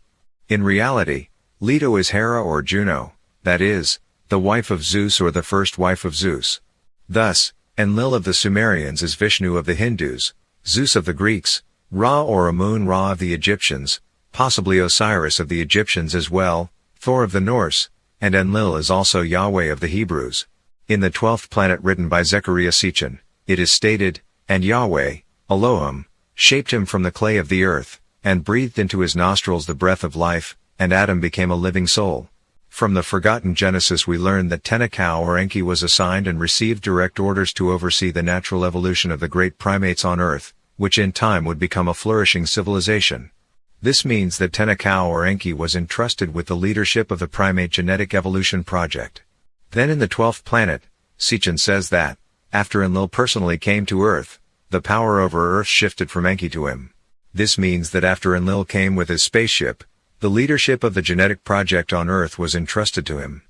In reality, Leto is Hera or Juno, that is, the wife of Zeus or the first wife of Zeus. Thus, Enlil of the Sumerians is Vishnu of the Hindus, Zeus of the Greeks, Ra or Amun-Ra of the Egyptians, possibly Osiris of the Egyptians as well, Thor of the Norse, and Enlil is also Yahweh of the Hebrews. In the 12th planet written by Zechariah Sitchin, it is stated, "And Yahweh, Elohim, shaped him from the clay of the earth, and breathed into his nostrils the breath of life, and Adam became a living soul." From the Forgotten Genesis we learn that Tenakau or Enki was assigned and received direct orders to oversee the natural evolution of the great primates on Earth, which in time would become a flourishing civilization. This means that Tenakau or Enki was entrusted with the leadership of the primate genetic evolution project. Then in the 12th planet, Sitchin says that, after Enlil personally came to Earth, the power over Earth shifted from Enki to him. This means that after Enlil came with his spaceship, the leadership of the genetic project on Earth was entrusted to him.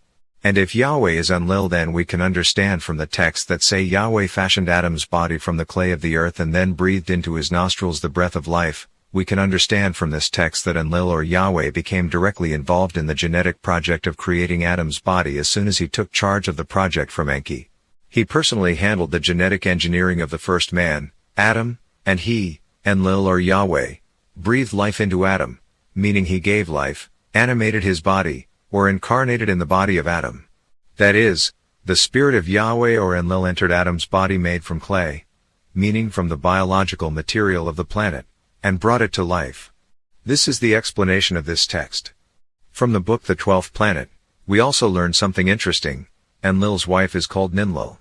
And if Yahweh is Enlil, then we can understand from the texts that say Yahweh fashioned Adam's body from the clay of the earth and then breathed into his nostrils the breath of life. We can understand from this text that Enlil or Yahweh became directly involved in the genetic project of creating Adam's body as soon as he took charge of the project from Enki. He personally handled the genetic engineering of the first man, Adam, and he, Enlil or Yahweh, breathed life into Adam, meaning he gave life, animated his body, or incarnated in the body of Adam. That is, the spirit of Yahweh or Enlil entered Adam's body made from clay, meaning from the biological material of the planet, and brought it to life. This is the explanation of this text. From the book The 12th Planet, we also learn something interesting. Enlil's wife is called Ninlil.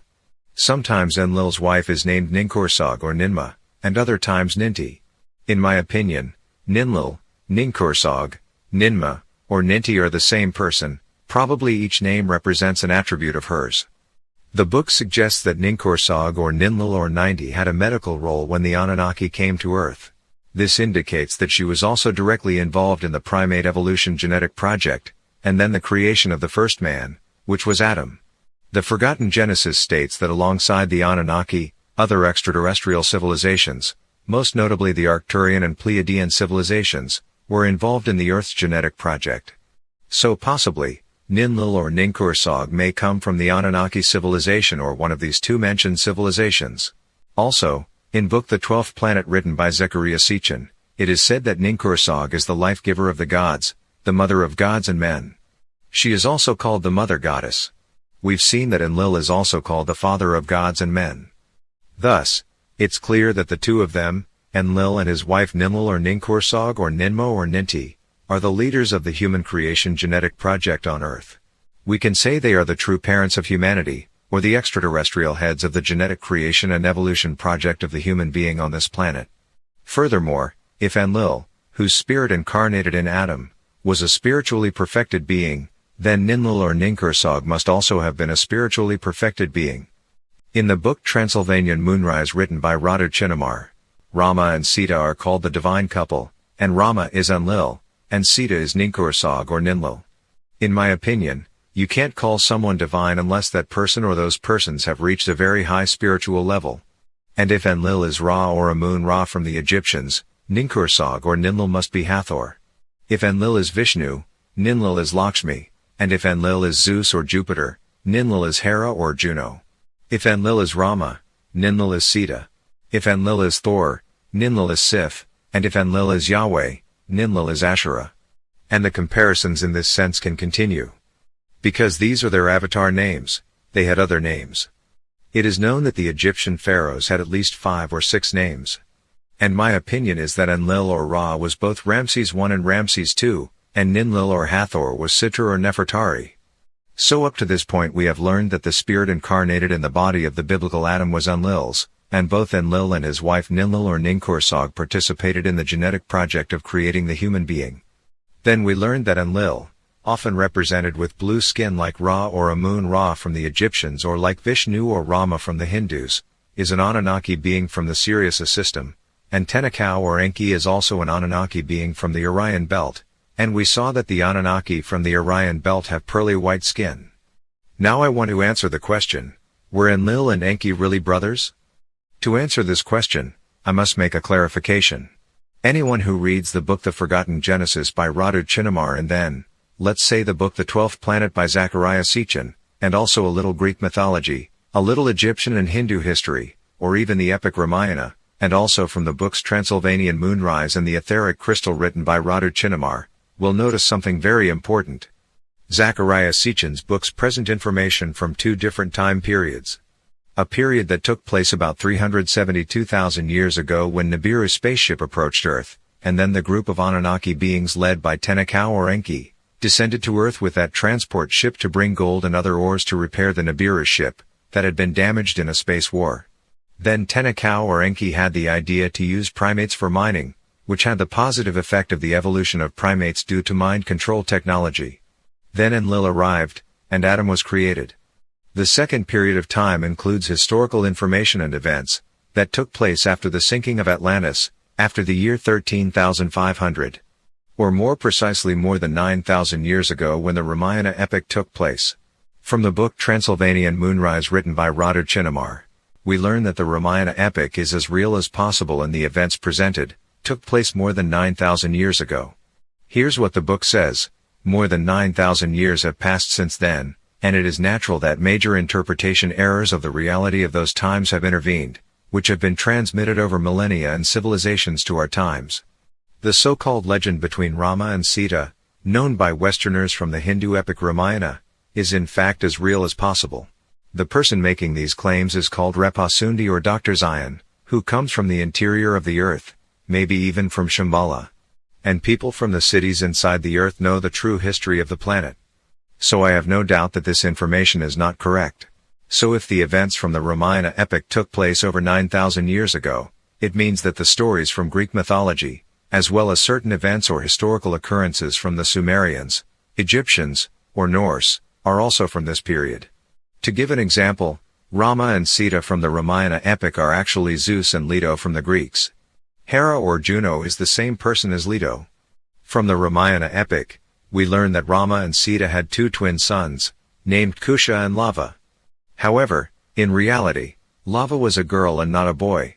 Sometimes Enlil's wife is named Ninkursag or Ninma, and other times Ninti. In my opinion, Ninlil, Ninkursag, Ninma, or Ninti are the same person, probably each name represents an attribute of hers. The book suggests that Ninkursag or Ninlil or Ninti had a medical role when the Anunnaki came to Earth. This indicates that she was also directly involved in the primate evolution genetic project, and then the creation of the first man, which was Adam. The Forgotten Genesis states that alongside the Anunnaki, other extraterrestrial civilizations, most notably the Arcturian and Pleiadian civilizations, were involved in the Earth's genetic project. So possibly, Ninlil or Ninkursag may come from the Anunnaki civilization or one of these two mentioned civilizations. Also, in book The 12th Planet written by Zechariah Sitchin, it is said that Ninkursag is the life-giver of the gods, the mother of gods and men. She is also called the mother goddess. We've seen that Enlil is also called the father of gods and men. Thus, it's clear that the two of them, Enlil and his wife Ninlil or Ninkursag or Ninmo or Ninti, are the leaders of the human creation genetic project on Earth. We can say they are the true parents of humanity, or the extraterrestrial heads of the genetic creation and evolution project of the human being on this planet. Furthermore, if Enlil, whose spirit incarnated in Adam, was a spiritually perfected being, then Ninlil or Ninkursag must also have been a spiritually perfected being. In the book Transylvanian Moonrise written by Radu Chinnamar, Rama and Sita are called the divine couple, and Rama is Enlil, and Sita is Ninkursag or Ninlil. In my opinion, you can't call someone divine unless that person or those persons have reached a very high spiritual level. And if Enlil is Ra or Amun-Ra from the Egyptians, Ninkursag or Ninlil must be Hathor. If Enlil is Vishnu, Ninlil is Lakshmi, and if Enlil is Zeus or Jupiter, Ninlil is Hera or Juno. If Enlil is Rama, Ninlil is Sita. If Enlil is Thor, Ninlil is Sif, and if Enlil is Yahweh, Ninlil is Asherah. And the comparisons in this sense can continue. Because these are their avatar names, they had other names. It is known that the Egyptian pharaohs had at least 5 or 6 names. And my opinion is that Enlil or Ra was both Ramses I and Ramses II, and Ninlil or Hathor was Sitr or Nefertari. So up to this point we have learned that the spirit incarnated in the body of the biblical Adam was Enlil's, and both Enlil and his wife Ninlil or Ninkursag participated in the genetic project of creating the human being. Then we learned that Enlil, often represented with blue skin like Ra or Amun-Ra from the Egyptians or like Vishnu or Rama from the Hindus, is an Anunnaki being from the Sirius system, and Tenakau or Enki is also an Anunnaki being from the Orion belt, and we saw that the Anunnaki from the Orion belt have pearly white skin. Now I want to answer the question, were Enlil and Enki really brothers? To answer this question, I must make a clarification. Anyone who reads the book The Forgotten Genesis by Radu Chinnamar and then, let's say the book The 12th Planet by Zachariah Sitchin, and also a little Greek mythology, a little Egyptian and Hindu history, or even the epic Ramayana, and also from the books Transylvanian Moonrise and the Etheric Crystal written by Radu Chinnamar, will notice something very important. Zachariah Sitchin's books present information from 2 different time periods. A period that took place about 372,000 years ago when Nibiru's spaceship approached Earth, and then the group of Anunnaki beings led by Tenakau or Enki, descended to Earth with that transport ship to bring gold and other ores to repair the Nibiru's ship, that had been damaged in a space war. Then Tenakau or Enki had the idea to use primates for mining, which had the positive effect of the evolution of primates due to mind control technology. Then Enlil arrived, and Adam was created. The second period of time includes historical information and events that took place after the sinking of Atlantis, after the year 13,500. Or more precisely more than 9,000 years ago when the Ramayana epic took place. From the book Transylvanian Moonrise written by Radu Chinnamar, we learn that the Ramayana epic is as real as possible and the events presented took place more than 9,000 years ago. Here's what the book says: more than 9,000 years have passed since then, and it is natural that major interpretation errors of the reality of those times have intervened, which have been transmitted over millennia and civilizations to our times. The so-called legend between Rama and Sita, known by Westerners from the Hindu epic Ramayana, is in fact as real as possible. The person making these claims is called Repasundi or Dr. Zion, who comes from the interior of the earth, maybe even from Shambhala. And people from the cities inside the earth know the true history of the planet. So I have no doubt that this information is not correct. So if the events from the Ramayana epic took place over 9,000 years ago, it means that the stories from Greek mythology, as well as certain events or historical occurrences from the Sumerians, Egyptians, or Norse, are also from this period. To give an example, Rama and Sita from the Ramayana epic are actually Zeus and Leto from the Greeks. Hera or Juno is the same person as Leto. From the Ramayana epic, we learn that Rama and Sita had 2 twin sons, named Kusha and Lava. However, in reality, Lava was a girl and not a boy.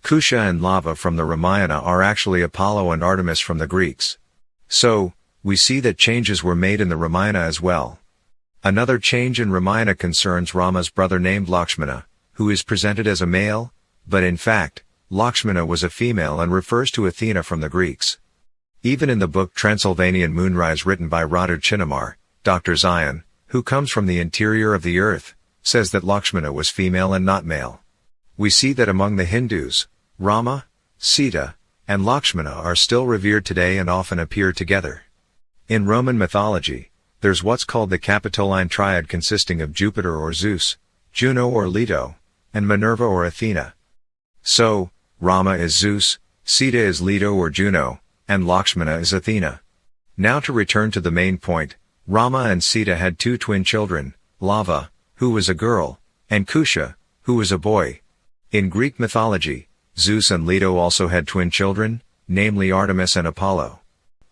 Kusha and Lava from the Ramayana are actually Apollo and Artemis from the Greeks. So, we see that changes were made in the Ramayana as well. Another change in Ramayana concerns Rama's brother named Lakshmana, who is presented as a male, but in fact, Lakshmana was a female and refers to Athena from the Greeks. Even in the book Transylvanian Moonrise written by Radu Chinnamar, Dr. Zion, who comes from the interior of the earth, says that Lakshmana was female and not male. We see that among the Hindus, Rama, Sita, and Lakshmana are still revered today and often appear together. In Roman mythology, there's what's called the Capitoline Triad consisting of Jupiter or Zeus, Juno or Leto, and Minerva or Athena. So, Rama is Zeus, Sita is Leto or Juno, and Lakshmana is Athena. Now to return to the main point, Rama and Sita had 2 twin children, Lava, who was a girl, and Kusha, who was a boy. In Greek mythology, Zeus and Leto also had twin children, namely Artemis and Apollo.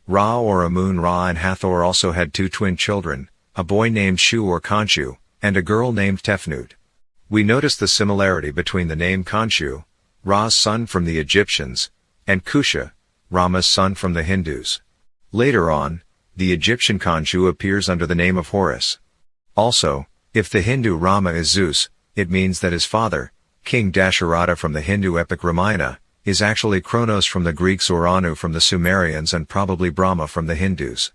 Ra or Amun-Ra and Hathor also had 2 twin children, a boy named Shu or Khonshu, and a girl named Tefnut. We notice the similarity between the name Khonshu, Ra's son from the Egyptians, and Kusha, Rama's son from the Hindus. Later on, the Egyptian Khonshu appears under the name of Horus. Also, if the Hindu Rama is Zeus, it means that his father, King Dasharata from the Hindu epic Ramayana, is actually Kronos from the Greeks or Anu from the Sumerians and probably Brahma from the Hindus.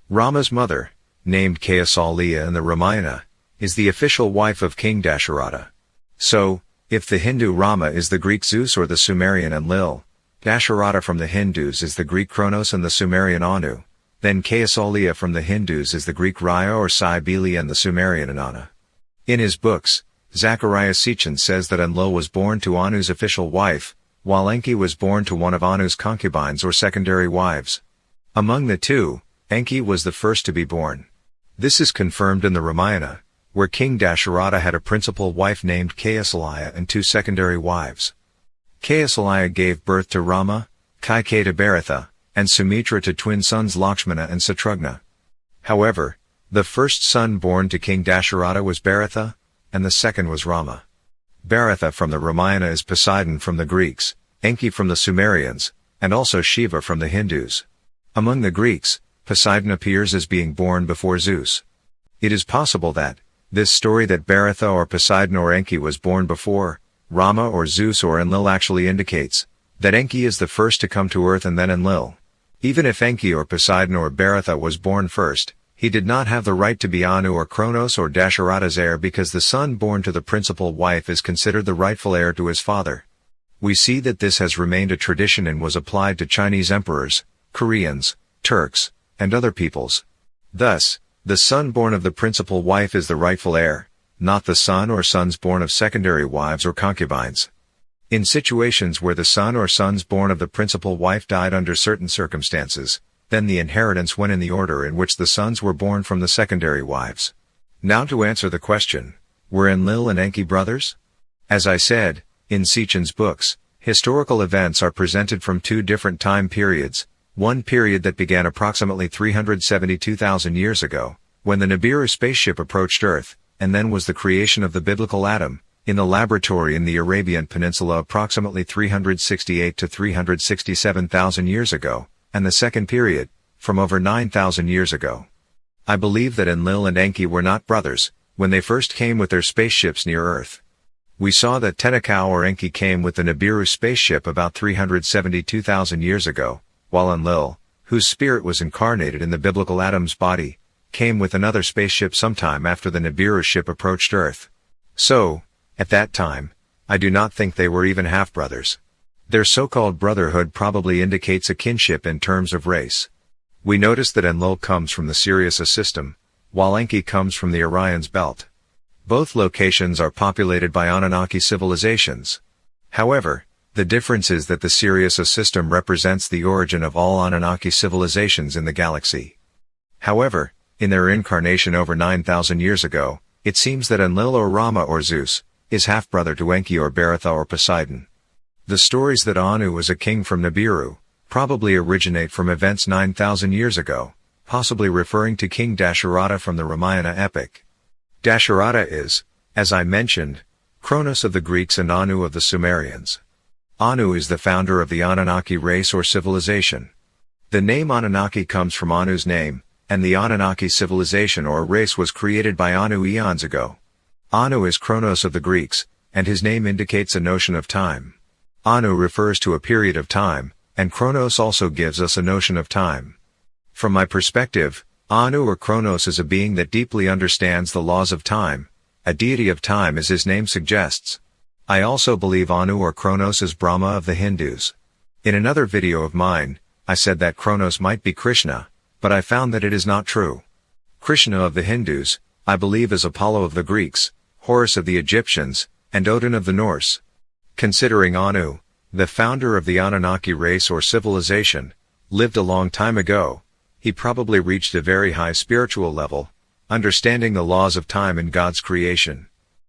Rama's mother, named Kausalya in the Ramayana, is the official wife of King Dasharata. So, if the Hindu Rama is the Greek Zeus or the Sumerian Enlil, Dasharata from the Hindus is the Greek Kronos and the Sumerian Anu, then Kausalya from the Hindus is the Greek Raya or Cybele and the Sumerian Inanna. In his books, Zacharias Sitchin says that Enlil was born to Anu's official wife, while Enki was born to one of Anu's concubines or secondary wives. Among the two, Enki was the first to be born. This is confirmed in the Ramayana, where King Dasharata had a principal wife named Kausalya and two secondary wives. Kausalya gave birth to Rama, Kaikeyi to Bharatha, and Sumitra to twin sons Lakshmana and Satrughna. However, the first son born to King Dasharata was Bharatha, and the second was Rama. Bharatha from the Ramayana is Poseidon from the Greeks, Enki from the Sumerians, and also Shiva from the Hindus. Among the Greeks, Poseidon appears as being born before Zeus. It is possible that this story that Bharatha or Poseidon or Enki was born before Rama or Zeus or Enlil actually indicates that Enki is the first to come to earth and then Enlil. Even if Enki or Poseidon or Bharatha was born first, he did not have the right to be Anu or Kronos or Dasharata's heir because the son born to the principal wife is considered the rightful heir to his father. We see that this has remained a tradition and was applied to Chinese emperors, Koreans, Turks, and other peoples. Thus, the son born of the principal wife is the rightful heir, not the son or sons born of secondary wives or concubines. In situations where the son or sons born of the principal wife died under certain circumstances, then the inheritance went in the order in which the sons were born from the secondary wives. Now to answer the question, were Enlil and Enki brothers? As I said, in Sitchin's books, historical events are presented from two different time periods, one period that began approximately 372,000 years ago, when the Nibiru spaceship approached Earth, and then was the creation of the biblical Adam, in the laboratory in the Arabian Peninsula approximately 368 to 367,000 years ago, and the second period, from over 9,000 years ago. I believe that Enlil and Enki were not brothers, when they first came with their spaceships near Earth. We saw that Tenakau or Enki came with the Nibiru spaceship about 372,000 years ago, while Enlil, whose spirit was incarnated in the biblical Adam's body, came with another spaceship sometime after the Nibiru ship approached Earth. So, at that time, I do not think they were even half-brothers. Their so-called brotherhood probably indicates a kinship in terms of race. We notice that Enlil comes from the Sirius system, while Enki comes from the Orion's belt. Both locations are populated by Anunnaki civilizations. However, the difference is that the Sirius system represents the origin of all Anunnaki civilizations in the galaxy. However, in their incarnation over 9,000 years ago, it seems that Enlil or Rama or Zeus is half-brother to Enki or Bharatha or Poseidon. The stories that Anu was a king from Nibiru probably originate from events 9,000 years ago, possibly referring to King Dasharata from the Ramayana epic. Dasharata is, as I mentioned, Kronos of the Greeks and Anu of the Sumerians. Anu is the founder of the Anunnaki race or civilization. The name Anunnaki comes from Anu's name, and the Anunnaki civilization or race was created by Anu eons ago. Anu is Kronos of the Greeks, and his name indicates a notion of time. Anu refers to a period of time, and Kronos also gives us a notion of time. From my perspective, Anu or Kronos is a being that deeply understands the laws of time, a deity of time as his name suggests. I also believe Anu or Kronos is Brahma of the Hindus. In another video of mine, I said that Kronos might be Krishna, but I found that it is not true. Krishna of the Hindus, I believe is Apollo of the Greeks, Horus of the Egyptians, and Odin of the Norse. Considering Anu, the founder of the Anunnaki race or civilization, lived a long time ago, he probably reached a very high spiritual level, understanding the laws of time in God's creation.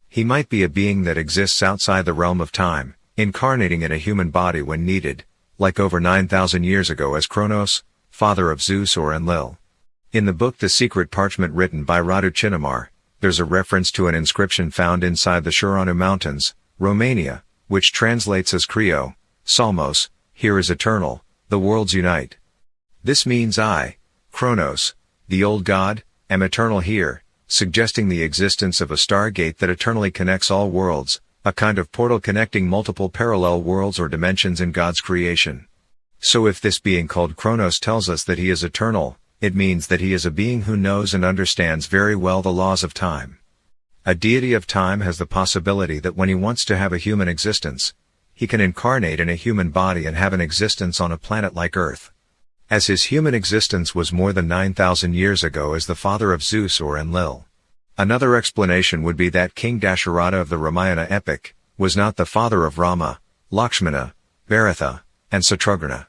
He might be a being that exists outside the realm of time, incarnating in a human body when needed, like over 9,000 years ago as Kronos, father of Zeus or Enlil. In the book The Secret Parchment written by Radu Chinnamar, there's a reference to an inscription found inside the Shuranu Mountains, Romania, which translates as Kreo, Salmos, here is eternal, the worlds unite. This means I, Kronos, the old god, am eternal here, suggesting the existence of a stargate that eternally connects all worlds, a kind of portal connecting multiple parallel worlds or dimensions in God's creation. So if this being called Kronos tells us that he is eternal, it means that he is a being who knows and understands very well the laws of time. A deity of time has the possibility that when he wants to have a human existence, he can incarnate in a human body and have an existence on a planet like Earth. As his human existence was more than 9,000 years ago as the father of Zeus or Enlil. Another explanation would be that King Dasharata of the Ramayana epic was not the father of Rama, Lakshmana, Bharatha, and Satrughna.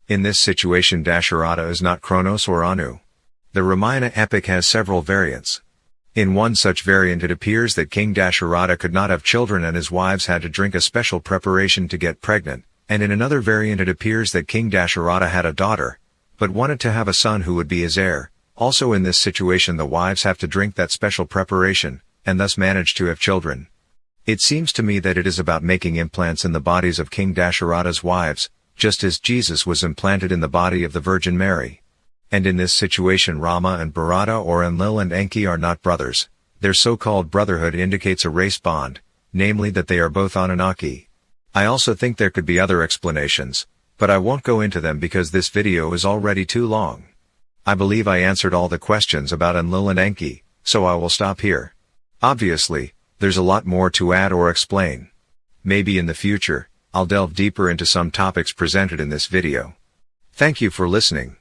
In this situation Dasharata is not Kronos or Anu. The Ramayana epic has several variants. In one such variant it appears that King Dasharata could not have children and his wives had to drink a special preparation to get pregnant, and in another variant it appears that King Dasharata had a daughter, but wanted to have a son who would be his heir. Also in this situation the wives have to drink that special preparation, and thus manage to have children. It seems to me that it is about making implants in the bodies of King Dasharata's wives, just as Jesus was implanted in the body of the Virgin Mary. And in this situation Rama and Bharata or Enlil and Enki are not brothers. Their so-called brotherhood indicates a race bond, namely that they are both Anunnaki. I also think there could be other explanations, but I won't go into them because this video is already too long. I believe I answered all the questions about Enlil and Enki, so I will stop here. Obviously, there's a lot more to add or explain. Maybe in the future, I'll delve deeper into some topics presented in this video. Thank you for listening.